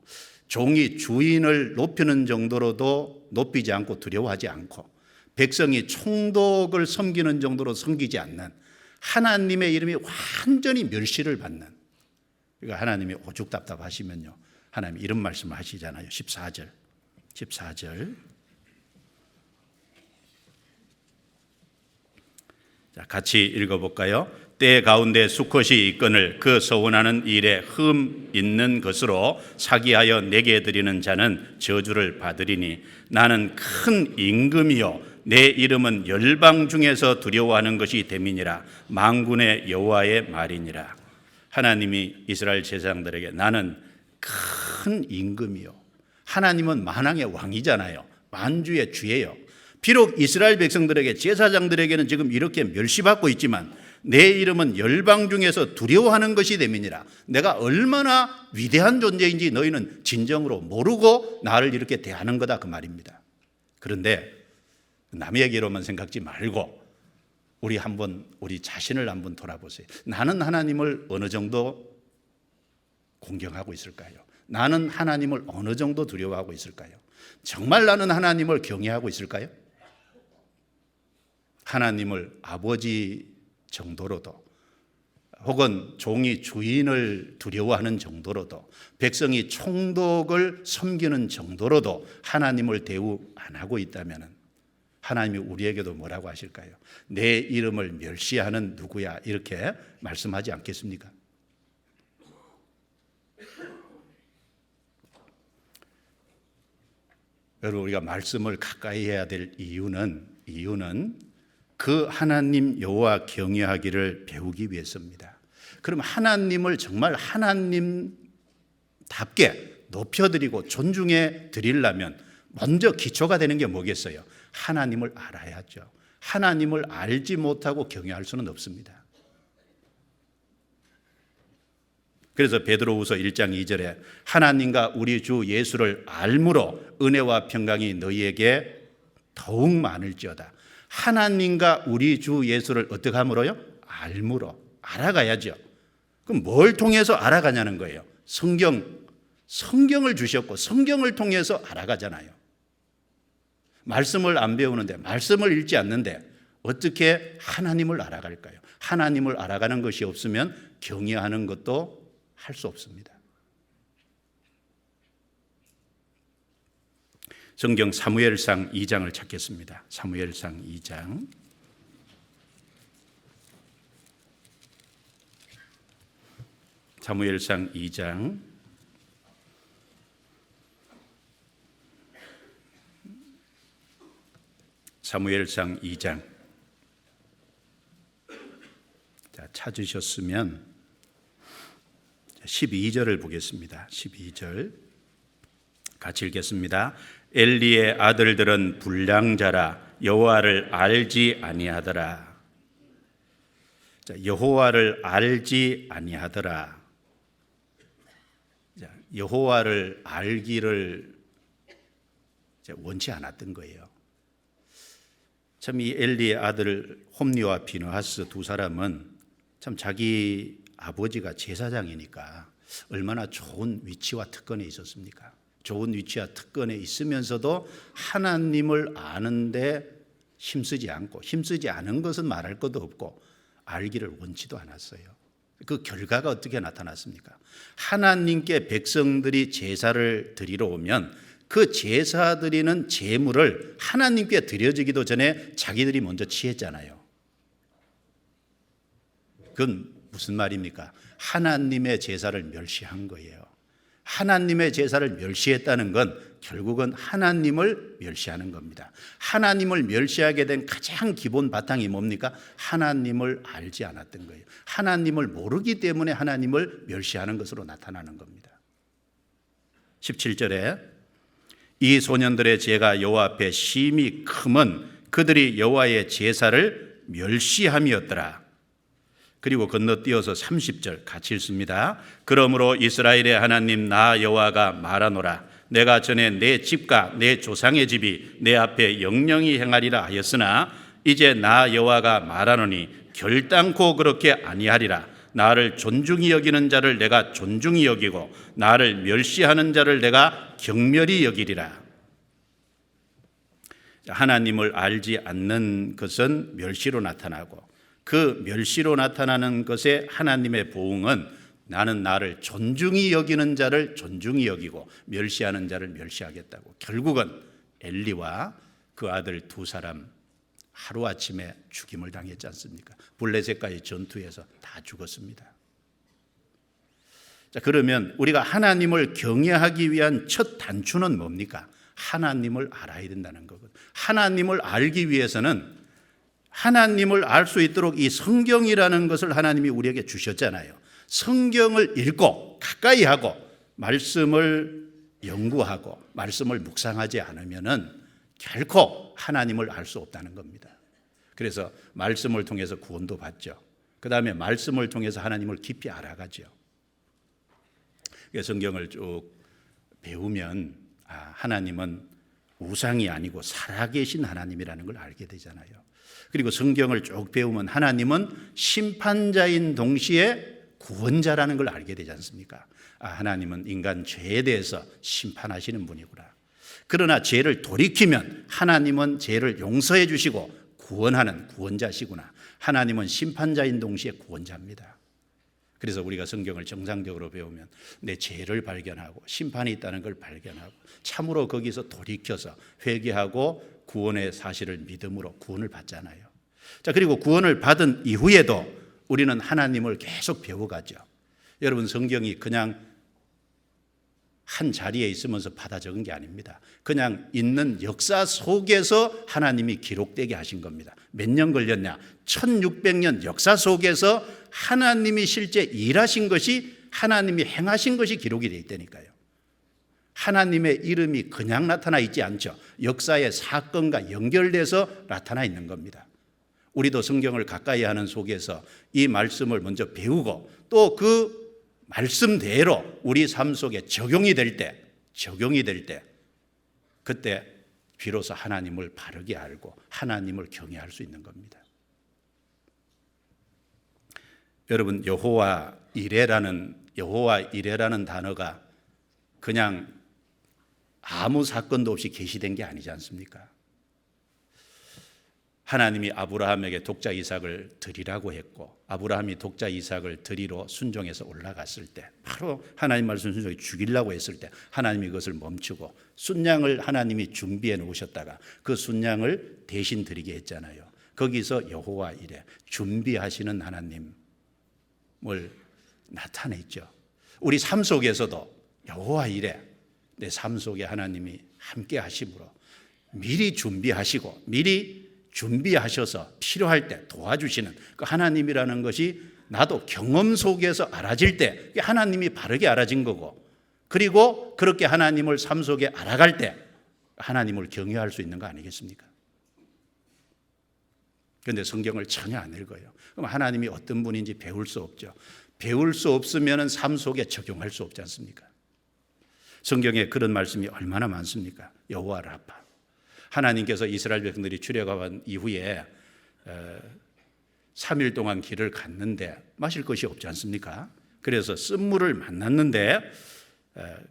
종이 주인을 높이는 정도로도 높이지 않고 두려워하지 않고, 백성이 총독을 섬기는 정도로 섬기지 않는, 하나님의 이름이 완전히 멸시를 받는, 그러니까 하나님이 오죽 답답하시면요, 하나님 이런 말씀을 하시잖아요. 14절. 자, 같이 읽어볼까요? 때 가운데 수컷이 있거늘 그 서원하는 일에 흠 있는 것으로 사기하여 내게 드리는 자는 저주를 받으리니 나는 큰 임금이요 내 이름은 열방 중에서 두려워하는 것이 됨이니라. 만군의 여호와의 말이니라. 하나님이 이스라엘 제사장들에게 나는 큰 임금이요. 하나님은 만왕의 왕이잖아요. 만주의 주예요. 비록 이스라엘 백성들에게 제사장들에게는 지금 이렇게 멸시받고 있지만 내 이름은 열방 중에서 두려워하는 것이 됨이니라. 내가 얼마나 위대한 존재인지 너희는 진정으로 모르고 나를 이렇게 대하는 거다 그 말입니다. 그런데 남의 얘기로만 생각지 말고 우리 자신을 한번 돌아보세요. 나는 하나님을 어느 정도 공경하고 있을까요? 나는 하나님을 어느 정도 두려워하고 있을까요? 정말 나는 하나님을 경외하고 있을까요? 하나님을 아버지 정도로도 혹은 종이 주인을 두려워하는 정도로도 백성이 총독을 섬기는 정도로도 하나님을 대우 안 하고 있다면 하나님이 우리에게도 뭐라고 하실까요? 내 이름을 멸시하는 누구야 이렇게 말씀하지 않겠습니까? 여러분 우리가 말씀을 가까이 해야 될 이유는 그 하나님 여호와 경외하기를 배우기 위해서입니다. 그럼 하나님을 정말 하나님답게 높여드리고 존중해 드리려면 먼저 기초가 되는 게 뭐겠어요? 하나님을 알아야죠. 하나님을 알지 못하고 경외할 수는 없습니다. 그래서 베드로후서 1장 2절에 하나님과 우리 주 예수를 알므로 은혜와 평강이 너희에게 더욱 많을지어다. 하나님과 우리 주 예수를 어떻게 함으로요? 알므로. 알아가야죠. 그럼 뭘 통해서 알아가냐는 거예요. 성경을 주셨고 성경을 통해서 알아가잖아요. 말씀을 안 배우는데 말씀을 읽지 않는데 어떻게 하나님을 알아갈까요? 하나님을 알아가는 것이 없으면 경외하는 것도 할 수 없습니다. 성경 사무엘상 2장을 찾겠습니다. 사무엘상 2장. 사무엘상 2장. 사무엘상 2장. 자, 찾으셨으면 12절을 보겠습니다. 12절 같이 읽겠습니다. 엘리의 아들들은 불량자라 여호와를 알지 아니하더라. 자, 여호와를 알지 아니하더라. 자, 여호와를 알기를 원치 않았던 거예요. 참 이 엘리의 아들 홈리와 비느하스 두 사람은 참 자기 아버지가 제사장이니까 얼마나 좋은 위치와 특권에 있었습니까? 좋은 위치와 특권에 있으면서도 하나님을 아는데 힘쓰지 않은 것은 말할 것도 없고 알기를 원치도 않았어요. 그 결과가 어떻게 나타났습니까? 하나님께 백성들이 제사를 드리러 오면 그 제사 드리는 제물을 하나님께 드려지기도 전에 자기들이 먼저 취했잖아요. 그건 무슨 말입니까? 하나님의 제사를 멸시한 거예요. 하나님의 제사를 멸시했다는 건 결국은 하나님을 멸시하는 겁니다. 하나님을 멸시하게 된 가장 기본 바탕이 뭡니까? 하나님을 알지 않았던 거예요. 하나님을 모르기 때문에 하나님을 멸시하는 것으로 나타나는 겁니다. 17절에 이 소년들의 죄가 여호와 앞에 심히 크면 그들이 여호와의 제사를 멸시함이었더라. 그리고 건너뛰어서 30절 같이 읽습니다. 그러므로 이스라엘의 하나님 나 여호와가 말하노라. 내가 전에 내 집과 내 조상의 집이 내 앞에 영영히 행하리라 하였으나 이제 나 여호와가 말하노니 결단코 그렇게 아니하리라. 나를 존중히 여기는 자를 내가 존중히 여기고 나를 멸시하는 자를 내가 경멸히 여기리라. 하나님을 알지 않는 것은 멸시로 나타나고 그 멸시로 나타나는 것에 하나님의 보응은 나는 나를 존중히 여기는 자를 존중히 여기고 멸시하는 자를 멸시하겠다고. 결국은 엘리와 그 아들 두 사람 하루아침에 죽임을 당했지 않습니까? 블레셋과의 전투에서 다 죽었습니다. 자, 그러면 우리가 하나님을 경외하기 위한 첫 단추는 뭡니까? 하나님을 알아야 된다는 거거든요. 하나님을 알기 위해서는 하나님을 알 수 있도록 이 성경이라는 것을 하나님이 우리에게 주셨잖아요. 성경을 읽고 가까이 하고 말씀을 연구하고 말씀을 묵상하지 않으면은 결코 하나님을 알 수 없다는 겁니다. 그래서 말씀을 통해서 구원도 받죠. 그 다음에 말씀을 통해서 하나님을 깊이 알아가죠. 성경을 쭉 배우면 하나님은 우상이 아니고 살아계신 하나님이라는 걸 알게 되잖아요. 그리고 성경을 쭉 배우면 하나님은 심판자인 동시에 구원자라는 걸 알게 되지 않습니까? 하나님은 인간 죄에 대해서 심판하시는 분이구나. 그러나 죄를 돌이키면 하나님은 죄를 용서해 주시고 구원하는 구원자시구나. 하나님은 심판자인 동시에 구원자입니다. 그래서 우리가 성경을 정상적으로 배우면 내 죄를 발견하고 심판이 있다는 걸 발견하고 참으로 거기서 돌이켜서 회개하고 구원의 사실을 믿음으로 구원을 받잖아요. 자, 그리고 구원을 받은 이후에도 우리는 하나님을 계속 배워가죠. 여러분, 성경이 그냥 한 자리에 있으면서 받아 적은 게 아닙니다. 그냥 있는 역사 속에서 하나님이 기록되게 하신 겁니다. 몇 년 걸렸냐? 1600년 역사 속에서 하나님이 실제 일하신 것이, 하나님이 행하신 것이 기록이 되어 있다니까요. 하나님의 이름이 그냥 나타나 있지 않죠. 역사의 사건과 연결돼서 나타나 있는 겁니다. 우리도 성경을 가까이 하는 속에서 이 말씀을 먼저 배우고 또 그 말씀대로 우리 삶 속에 적용이 될 때 그때 비로소 하나님을 바르게 알고 하나님을 경외할 수 있는 겁니다. 여러분, 여호와 이레라는 단어가 그냥 아무 사건도 없이 계시된 게 아니지 않습니까? 하나님이 아브라함에게 독자 이삭을 드리라고 했고 아브라함이 독자 이삭을 드리러 순종해서 올라갔을 때 바로 하나님 말씀 순종해 죽이려고 했을 때 하나님이 그것을 멈추고 순양을 하나님이 준비해 놓으셨다가 그 순양을 대신 드리게 했잖아요. 거기서 여호와 이레, 준비하시는 하나님을 나타냈죠. 우리 삶 속에서도 여호와 이레, 내 삶 속에 하나님이 함께 하심으로 미리 준비하시고 미리 준비하셔서 필요할 때 도와주시는 그 하나님이라는 것이 나도 경험 속에서 알아질 때 하나님이 바르게 알아진 거고, 그리고 그렇게 하나님을 삶 속에 알아갈 때 하나님을 경외할 수 있는 거 아니겠습니까? 그런데 성경을 전혀 안 읽어요. 그럼 하나님이 어떤 분인지 배울 수 없죠. 배울 수 없으면 삶 속에 적용할 수 없지 않습니까? 성경에 그런 말씀이 얼마나 많습니까? 여호와 라파, 하나님께서 이스라엘 백성들이 출애굽한 이후에 3일 동안 길을 갔는데 마실 것이 없지 않습니까? 그래서 쓴물을 만났는데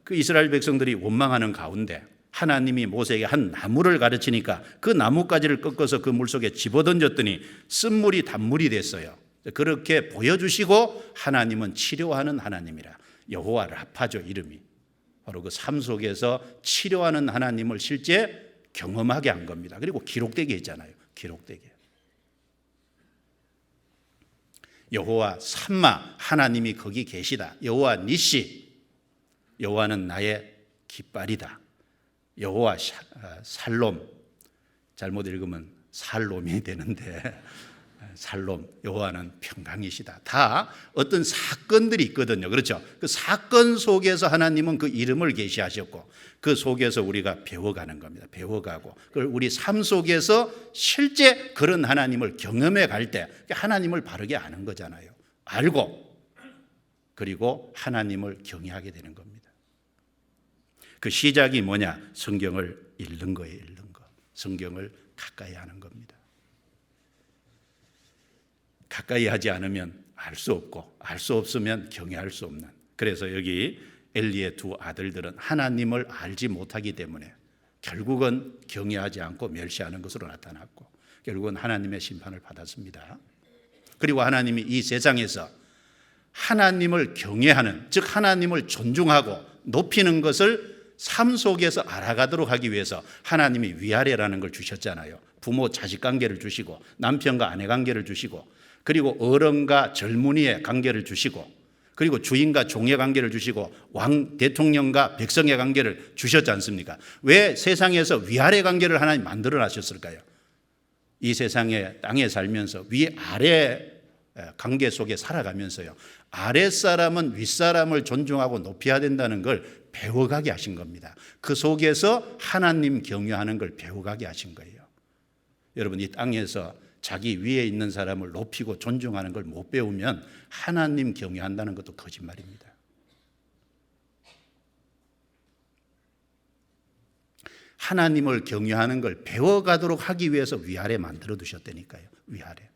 그 이스라엘 백성들이 원망하는 가운데 하나님이 모세에게 한 나무를 가르치니까 그 나뭇가지를 꺾어서 그 물속에 집어던졌더니 쓴물이 단물이 됐어요. 그렇게 보여주시고 하나님은 치료하는 하나님이라. 여호와 라파죠, 이름이. 바로 그 삶 속에서 치료하는 하나님을 실제 경험하게 한 겁니다. 그리고 기록되게 했잖아요. 기록되게. 여호와 삼마, 하나님이 거기 계시다. 여호와 니시, 여호와는 나의 깃발이다. 여호와 살롬, 잘못 읽으면 살롬이 되는데 살롬, 여호와는 평강이시다. 다 어떤 사건들이 있거든요. 그렇죠? 그 사건 속에서 하나님은 그 이름을 계시하셨고 그 속에서 우리가 배워가는 겁니다. 배워가고 그걸 우리 삶 속에서 실제 그런 하나님을 경험해 갈 때 하나님을 바르게 아는 거잖아요. 알고 그리고 하나님을 경외하게 되는 겁니다. 그 시작이 뭐냐? 성경을 읽는 거예요. 읽는 거. 성경을 가까이 하는 겁니다. 가까이 하지 않으면 알 수 없고 알 수 없으면 경외할 수 없는. 그래서 여기 엘리의 두 아들들은 하나님을 알지 못하기 때문에 결국은 경외하지 않고 멸시하는 것으로 나타났고 결국은 하나님의 심판을 받았습니다. 그리고 하나님이 이 세상에서 하나님을 경외하는, 즉 하나님을 존중하고 높이는 것을 삶 속에서 알아가도록 하기 위해서 하나님이 위아래라는 걸 주셨잖아요. 부모 자식 관계를 주시고 남편과 아내 관계를 주시고 그리고 어른과 젊은이의 관계를 주시고 그리고 주인과 종의 관계를 주시고 왕 대통령과 백성의 관계를 주셨지 않습니까? 왜 세상에서 위아래 관계를 하나님 만들어 놨었을까요? 이 세상에 땅에 살면서 위아래 관계 속에 살아가면서요, 아랫사람은 윗사람을 존중하고 높여야 된다는 걸 배워가게 하신 겁니다. 그 속에서 하나님 경외하는 걸 배워가게 하신 거예요. 여러분, 이 땅에서 자기 위에 있는 사람을 높이고 존중하는 걸 못 배우면 하나님 경외한다는 것도 거짓말입니다. 하나님을 경외하는 걸 배워가도록 하기 위해서 위아래 만들어 두셨다니까요. 위아래.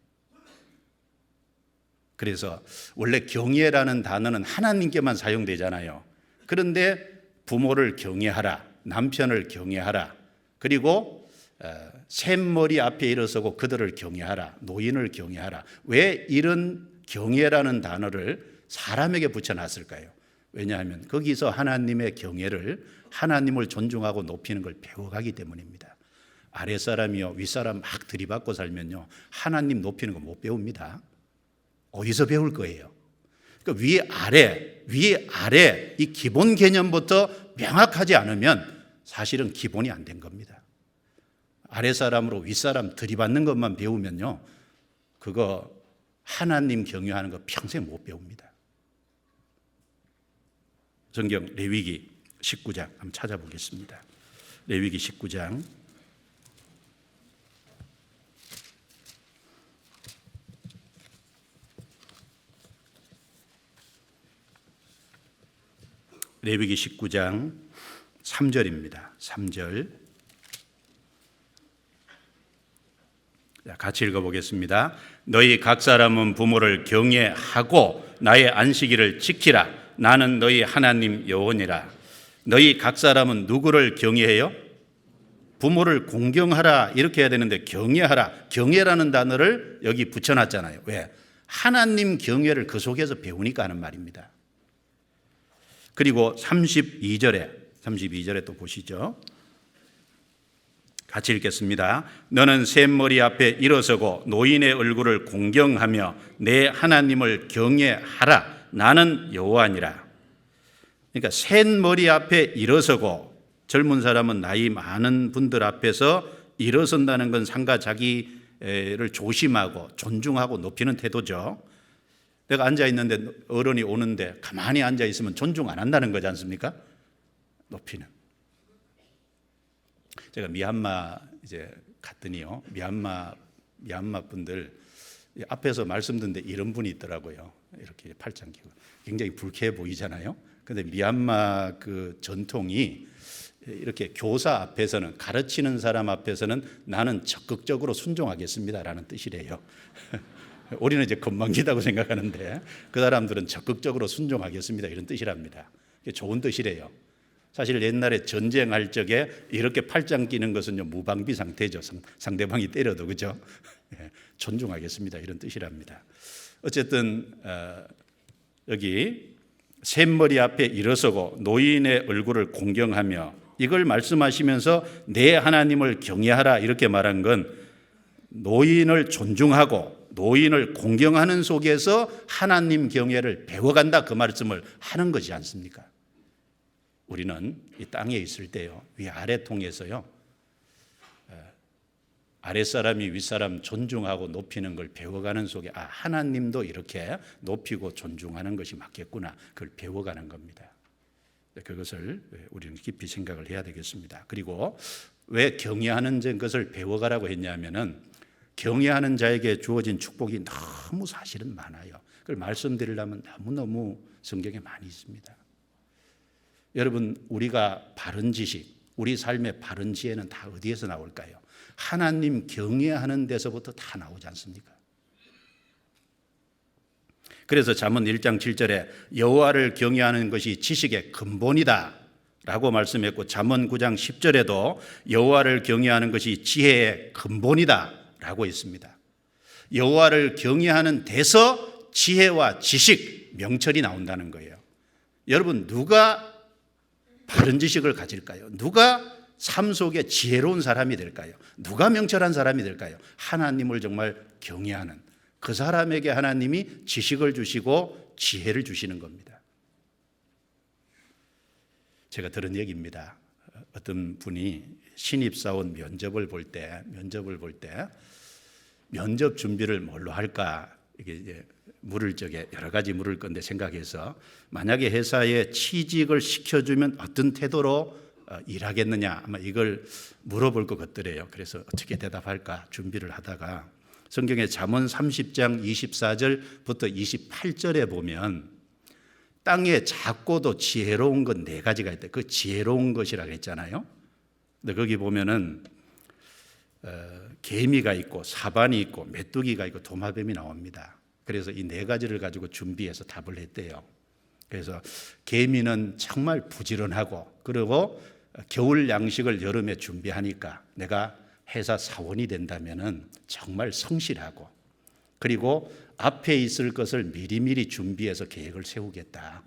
그래서 원래 경외라는 단어는 하나님께만 사용되잖아요. 그런데 부모를 경외하라, 남편을 경외하라, 그리고 샘머리 앞에 일어서고 그들을 경외하라, 노인을 경외하라. 왜 이런 경외라는 단어를 사람에게 붙여놨을까요? 왜냐하면 거기서 하나님의 경외를, 하나님을 존중하고 높이는 걸 배워가기 때문입니다. 아랫사람이요 윗사람 막 들이받고 살면요, 하나님 높이는 거 못 배웁니다. 어디서 배울 거예요? 그러니까 위아래 이 기본 개념부터 명확하지 않으면 사실은 기본이 안 된 겁니다. 아랫사람으로 윗사람 들이받는 것만 배우면요, 그거 하나님 경외하는 거 평생 못 배웁니다. 성경 레위기 19장 한번 찾아보겠습니다. 레위기 19장 레위기 19장 3절입니다. 3절 같이 읽어보겠습니다. 너희 각 사람은 부모를 경외하고 나의 안식일을 지키라. 나는 너희 하나님 여호와니라. 너희 각 사람은 누구를 경외해요? 부모를 공경하라 이렇게 해야 되는데 경외하라, 경외라는 단어를 여기 붙여놨잖아요. 왜? 하나님 경외를 그 속에서 배우니까 하는 말입니다. 그리고 32절에 또 보시죠. 같이 읽겠습니다. 너는 샘머리 앞에 일어서고 노인의 얼굴을 공경하며 내 하나님을 경외하라. 나는 여호와니라. 그러니까 샘머리 앞에 일어서고, 젊은 사람은 나이 많은 분들 앞에서 일어선다는 건 상가 자기를 조심하고 존중하고 높이는 태도죠. 내가 앉아 있는데 어른이 오는데 가만히 앉아 있으면 존중 안 한다는 거지 않습니까? 높이는. 제가 미얀마 이제 갔더니요, 미얀마 분들 앞에서 말씀 듣는데 이런 분이 있더라고요. 이렇게 팔짱 끼고 굉장히 불쾌해 보이잖아요. 근데 미얀마 그 전통이 이렇게 교사 앞에서는, 가르치는 사람 앞에서는 나는 적극적으로 순종하겠습니다라는 뜻이래요. 우리는 이제 건방지다고 생각하는데 그 사람들은 적극적으로 순종하겠습니다 이런 뜻이랍니다. 좋은 뜻이래요. 사실 옛날에 전쟁할 적에 이렇게 팔짱 끼는 것은요, 무방비 상태죠. 상대방이 때려도, 그죠? 존중하겠습니다 이런 뜻이랍니다. 어쨌든 여기 샘머리 앞에 일어서고 노인의 얼굴을 공경하며, 이걸 말씀하시면서 내 하나님을 경외하라 이렇게 말한 건 노인을 존중하고 노인을 공경하는 속에서 하나님 경외를 배워간다, 그 말씀을 하는 것이지 않습니까? 우리는 이 땅에 있을 때요, 위아래 통해서요, 아랫사람이 윗사람 존중하고 높이는 걸 배워가는 속에 하나님도 이렇게 높이고 존중하는 것이 맞겠구나, 그걸 배워가는 겁니다. 그것을 우리는 깊이 생각을 해야 되겠습니다. 그리고 왜 경외하는 것을 배워가라고 했냐면은 경외하는 자에게 주어진 축복이 너무 사실은 많아요. 그걸 말씀드리려면 너무너무 성경에 많이 있습니다. 여러분, 우리가 바른 지식, 우리 삶의 바른 지혜는 다 어디에서 나올까요? 하나님 경외하는 데서부터 다 나오지 않습니까? 그래서 잠언 1장 7절에 여호와를 경외하는 것이 지식의 근본이다 라고 말씀했고, 잠언 9장 10절에도 여호와를 경외하는 것이 지혜의 근본이다 라고 했습니다. 여호와를 경외하는 데서 지혜와 지식, 명철이 나온다는 거예요. 여러분, 누가 바른 지식을 가질까요? 누가 삶 속에 지혜로운 사람이 될까요? 누가 명철한 사람이 될까요? 하나님을 정말 경외하는 그 사람에게 하나님이 지식을 주시고 지혜를 주시는 겁니다. 제가 들은 얘기입니다. 어떤 분이 신입사원 면접을 볼 때 면접 준비를 뭘로 할까 이게 이제 물을 적에 여러 가지 물을 건데 생각해서 만약에 회사에 취직을 시켜주면 어떤 태도로 일하겠느냐 아마 이걸 물어볼 것 같더래요. 그래서 어떻게 대답할까 준비를 하다가 성경의 잠언 30장 24절부터 28절에 보면 땅에 작고도 지혜로운 것 네 가지가 있대. 그 지혜로운 것이라고 했잖아요. 근데 거기 보면은 개미가 있고 사반이 있고 메뚜기가 있고 도마뱀이 나옵니다. 그래서 이 네 가지를 가지고 준비해서 답을 했대요. 그래서 개미는 정말 부지런하고 그리고 겨울 양식을 여름에 준비하니까 내가 회사 사원이 된다면은 정말 성실하고 그리고 앞에 있을 것을 미리미리 준비해서 계획을 세우겠다.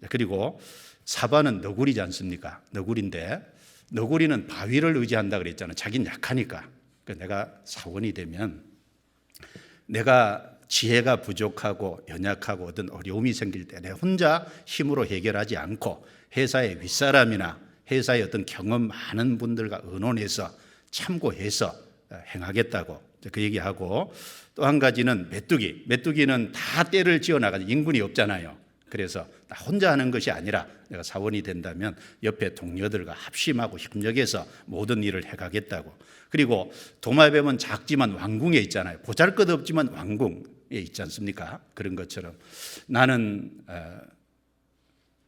그리고 사반은 너구리지 않습니까? 너구리인데 너구리는 바위를 의지한다 그랬잖아요. 자기는 약하니까. 내가 사원이 되면 내가 지혜가 부족하고 연약하고 어떤 어려움이 생길 때 내 혼자 힘으로 해결하지 않고 회사의 윗사람이나 회사의 어떤 경험 많은 분들과 의논해서 참고해서 행하겠다고 그 얘기하고 또 한 가지는 메뚜기는 다 떼를 지어나가서 인군이 없잖아요. 그래서 나 혼자 하는 것이 아니라 내가 사원이 된다면 옆에 동료들과 합심하고 협력해서 모든 일을 해가겠다고. 그리고 도마뱀은 작지만 왕궁에 있잖아요. 보잘것없지만 왕궁에 있지 않습니까? 그런 것처럼 나는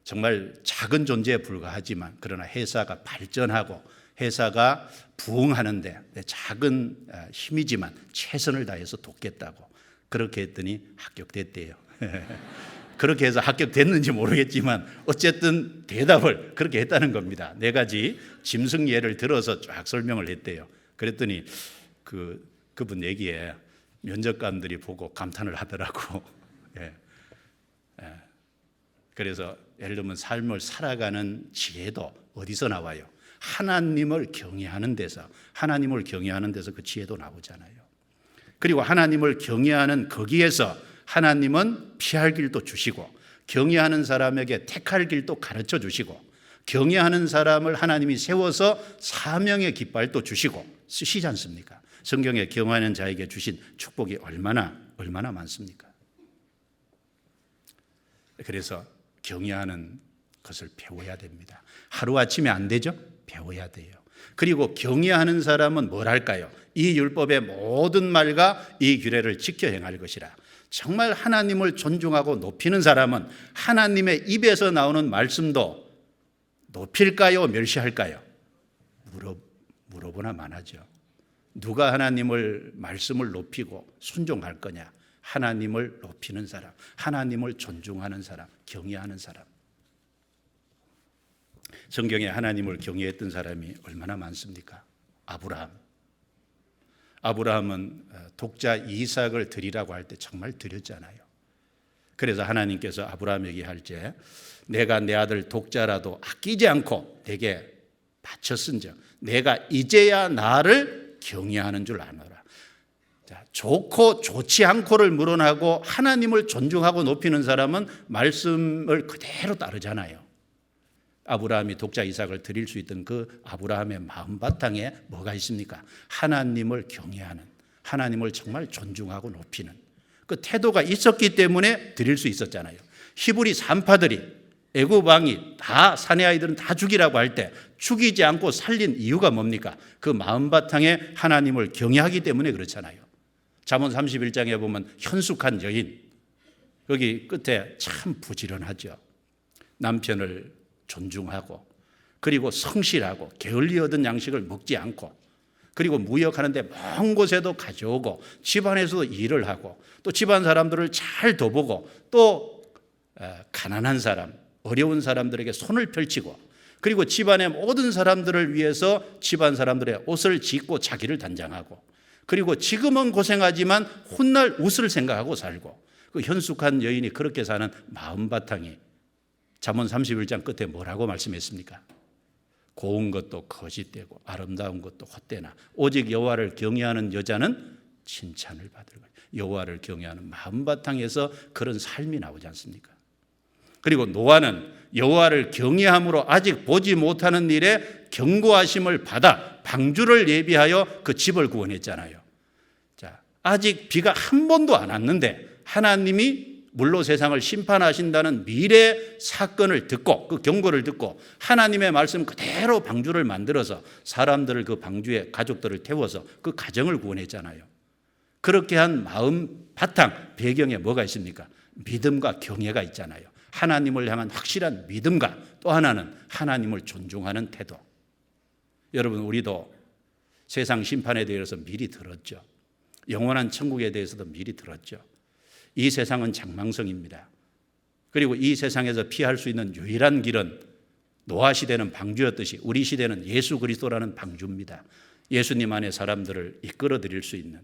정말 작은 존재에 불과하지만 그러나 회사가 발전하고 회사가 부흥하는데 내 작은 힘이지만 최선을 다해서 돕겠다고. 그렇게 했더니 합격됐대요. 그렇게 해서 합격됐는지 모르겠지만 어쨌든 대답을 그렇게 했다는 겁니다. 네 가지 짐승 예를 들어서 쫙 설명을 했대요. 그랬더니 그분 얘기에 면접관들이 보고 감탄을 하더라고. 그래서 예를 들면 삶을 살아가는 지혜도 어디서 나와요? 하나님을 경외하는 데서 그 지혜도 나오잖아요. 그리고 하나님을 경외하는 거기에서 하나님은 피할 길도 주시고 경외하는 사람에게 택할 길도 가르쳐 주시고 경외하는 사람을 하나님이 세워서 사명의 깃발도 주시고 쓰시지 않습니까? 성경에 경외하는 자에게 주신 축복이 얼마나 많습니까? 그래서 경외하는 것을 배워야 됩니다. 하루아침에 안 되죠? 배워야 돼요. 그리고 경외하는 사람은 뭘 할까요? 이 율법의 모든 말과 이 규례를 지켜 행할 것이라. 정말 하나님을 존중하고 높이는 사람은 하나님의 입에서 나오는 말씀도 높일까요? 멸시할까요? 물어보나 마나죠. 누가 하나님을 말씀을 높이고 순종할 거냐? 하나님을 높이는 사람, 하나님을 존중하는 사람, 경외하는 사람. 성경에 하나님을 경외했던 사람이 얼마나 많습니까? 아브라함은 독자 이삭을 드리라고 할 때 정말 드렸잖아요. 그래서 하나님께서 아브라함에게 할 때 내가 내 아들 독자라도 아끼지 않고 내게 바쳤은즉 내가 이제야 나를 경외하는 줄 아노라. 자, 좋고 좋지 않고를 물어나고 하나님을 존중하고 높이는 사람은 말씀을 그대로 따르잖아요. 아브라함이 독자 이삭을 드릴 수 있던 그 아브라함의 마음 바탕에 뭐가 있습니까? 하나님을 경외하는, 하나님을 정말 존중하고 높이는 그 태도가 있었기 때문에 드릴 수 있었잖아요. 히브리 산파들이 애굽 왕이 다 사내 아이들은 다 죽이라고 할 때 죽이지 않고 살린 이유가 뭡니까? 그 마음 바탕에 하나님을 경외하기 때문에 그렇잖아요. 잠언 31장에 보면 현숙한 여인, 거기 끝에 참 부지런하죠. 남편을 존중하고 그리고 성실하고 게을리 얻은 양식을 먹지 않고 그리고 무역하는데 먼 곳에도 가져오고 집안에서도 일을 하고 또 집안 사람들을 잘 돌보고 또 가난한 사람, 어려운 사람들에게 손을 펼치고 그리고 집안의 모든 사람들을 위해서 집안 사람들의 옷을 짓고 자기를 단장하고 그리고 지금은 고생하지만 훗날 웃을 생각하고 살고 그 현숙한 여인이 그렇게 사는 마음 바탕이 잠언 31장 끝에 뭐라고 말씀했습니까? 고운 것도 거짓되고 아름다운 것도 헛되나 오직 여호와를 경외하는 여자는 칭찬을 받을 거예요. 여호와를 경외하는 마음 바탕에서 그런 삶이 나오지 않습니까? 그리고 노아는 여호와를 경외함으로 아직 보지 못하는 일에 경고하심을 받아 방주를 예비하여 그 집을 구원했잖아요. 자, 아직 비가 한 번도 안 왔는데 하나님이 물로 세상을 심판하신다는 미래 사건을 듣고 그 경고를 듣고 하나님의 말씀 그대로 방주를 만들어서 사람들을 그 방주에 가족들을 태워서 그 가정을 구원했잖아요. 그렇게 한 마음 바탕 배경에 뭐가 있습니까? 믿음과 경외가 있잖아요. 하나님을 향한 확실한 믿음과 또 하나는 하나님을 존중하는 태도. 여러분, 우리도 세상 심판에 대해서 미리 들었죠. 영원한 천국에 대해서도 미리 들었죠. 이 세상은 장망성입니다. 그리고 이 세상에서 피할 수 있는 유일한 길은 노아 시대는 방주였듯이 우리 시대는 예수 그리스도라는 방주입니다. 예수님 안에 사람들을 이끌어 드릴 수 있는,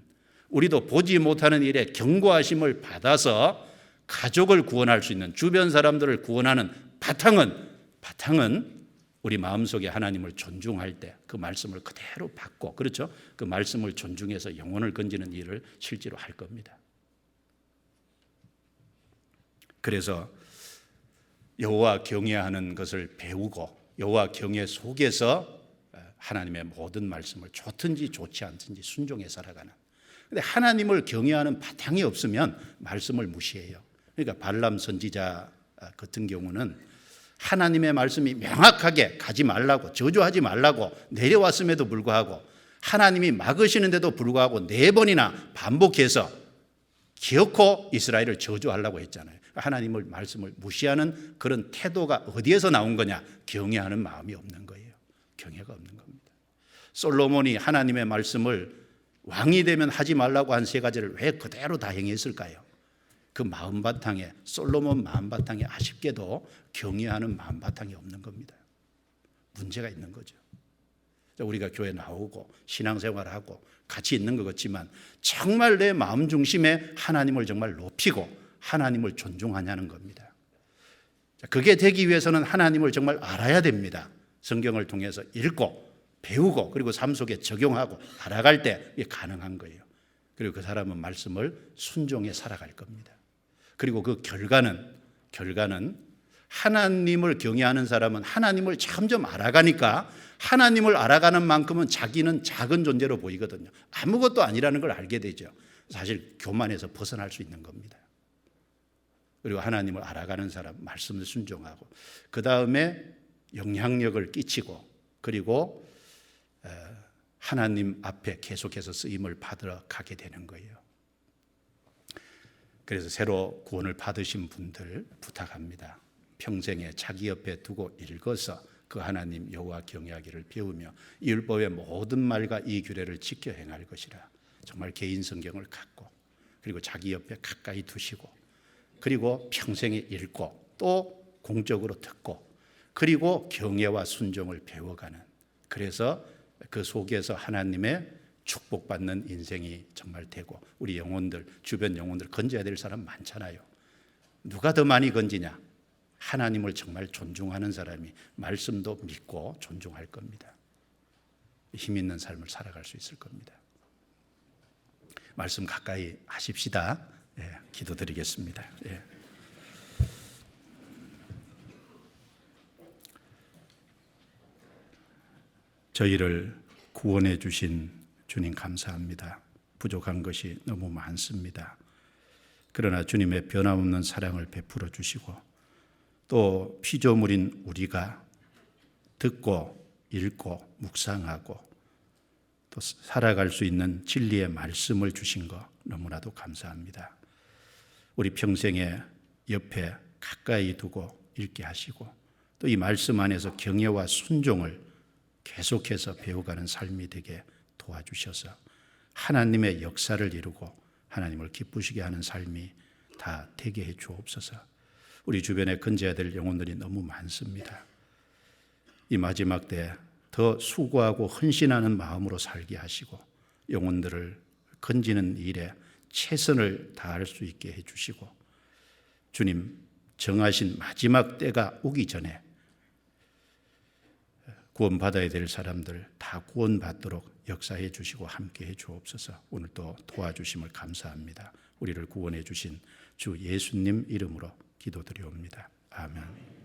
우리도 보지 못하는 일에 경고하심을 받아서 가족을 구원할 수 있는, 주변 사람들을 구원하는 바탕은 우리 마음속에 하나님을 존중할 때 그 말씀을 그대로 받고, 그렇죠? 그 말씀을 존중해서 영혼을 건지는 일을 실제로 할 겁니다. 그래서 여호와 경외하는 것을 배우고 여호와 경외 속에서 하나님의 모든 말씀을 좋든지 좋지 않든지 순종해 살아가는. 그런데 하나님을 경외하는 바탕이 없으면 말씀을 무시해요. 그러니까 발람 선지자 같은 경우는 하나님의 말씀이 명확하게 가지 말라고, 저주하지 말라고 내려왔음에도 불구하고 하나님이 막으시는데도 불구하고 4번이나 반복해서 기어코 이스라엘을 저주하려고 했잖아요. 하나님의 말씀을 무시하는 그런 태도가 어디에서 나온 거냐? 경외하는 마음이 없는 거예요. 경외가 없는 겁니다. 솔로몬이 하나님의 말씀을 왕이 되면 하지 말라고 한 3가지를 왜 그대로 다 행했을까요? 그 마음 바탕에, 솔로몬 마음 바탕에 아쉽게도 경외하는 마음 바탕이 없는 겁니다. 문제가 있는 거죠. 우리가 교회 나오고 신앙생활하고 같이 있는 것 같지만 정말 내 마음 중심에 하나님을 정말 높이고 하나님을 존중하냐는 겁니다. 그게 되기 위해서는 하나님을 정말 알아야 됩니다. 성경을 통해서 읽고 배우고 그리고 삶 속에 적용하고 알아갈 때 이게 가능한 거예요. 그리고 그 사람은 말씀을 순종해 살아갈 겁니다. 그리고 그 결과는 하나님을 경외하는 사람은 하나님을 점점 알아가니까 하나님을 알아가는 만큼은 자기는 작은 존재로 보이거든요. 아무것도 아니라는 걸 알게 되죠. 사실 교만에서 벗어날 수 있는 겁니다. 그리고 하나님을 알아가는 사람, 말씀을 순종하고 그 다음에 영향력을 끼치고 그리고 하나님 앞에 계속해서 쓰임을 받으러 가게 되는 거예요. 그래서 새로 구원을 받으신 분들 부탁합니다. 평생에 자기 옆에 두고 읽어서 그 하나님 여호와 경외하기를 배우며 이 율법의 모든 말과 이 규례를 지켜 행할 것이라. 정말 개인 성경을 갖고 그리고 자기 옆에 가까이 두시고 그리고 평생에 읽고 또 공적으로 듣고 그리고 경외와 순종을 배워가는, 그래서 그 속에서 하나님의 축복받는 인생이 정말 되고 우리 영혼들, 주변 영혼들 건져야 될 사람 많잖아요. 누가 더 많이 건지냐? 하나님을 정말 존중하는 사람이 말씀도 믿고 존중할 겁니다. 힘 있는 삶을 살아갈 수 있을 겁니다. 말씀 가까이 하십시다. 기도드리겠습니다. 저희를 구원해 주신 주님 감사합니다. 부족한 것이 너무 많습니다. 그러나 주님의 변함없는 사랑을 베풀어 주시고 또 피조물인 우리가 듣고 읽고 묵상하고 또 살아갈 수 있는 진리의 말씀을 주신 거 너무나도 감사합니다. 우리 평생에 옆에 가까이 두고 읽게 하시고 또 이 말씀 안에서 경외와 순종을 계속해서 배워가는 삶이 되게 도와주셔서 하나님의 역사를 이루고 하나님을 기쁘시게 하는 삶이 다 되게 해 주옵소서. 우리 주변에 건져야 될 영혼들이 너무 많습니다. 이 마지막 때 더 수고하고 헌신하는 마음으로 살게 하시고 영혼들을 건지는 일에 최선을 다할 수 있게 해 주시고 주님 정하신 마지막 때가 오기 전에 구원받아야 될 사람들 다 구원받도록 역사해 주시고 함께해 주옵소서. 오늘도 도와주심을 감사합니다. 우리를 구원해 주신 주 예수님 이름으로 기도드리옵니다. 아멘.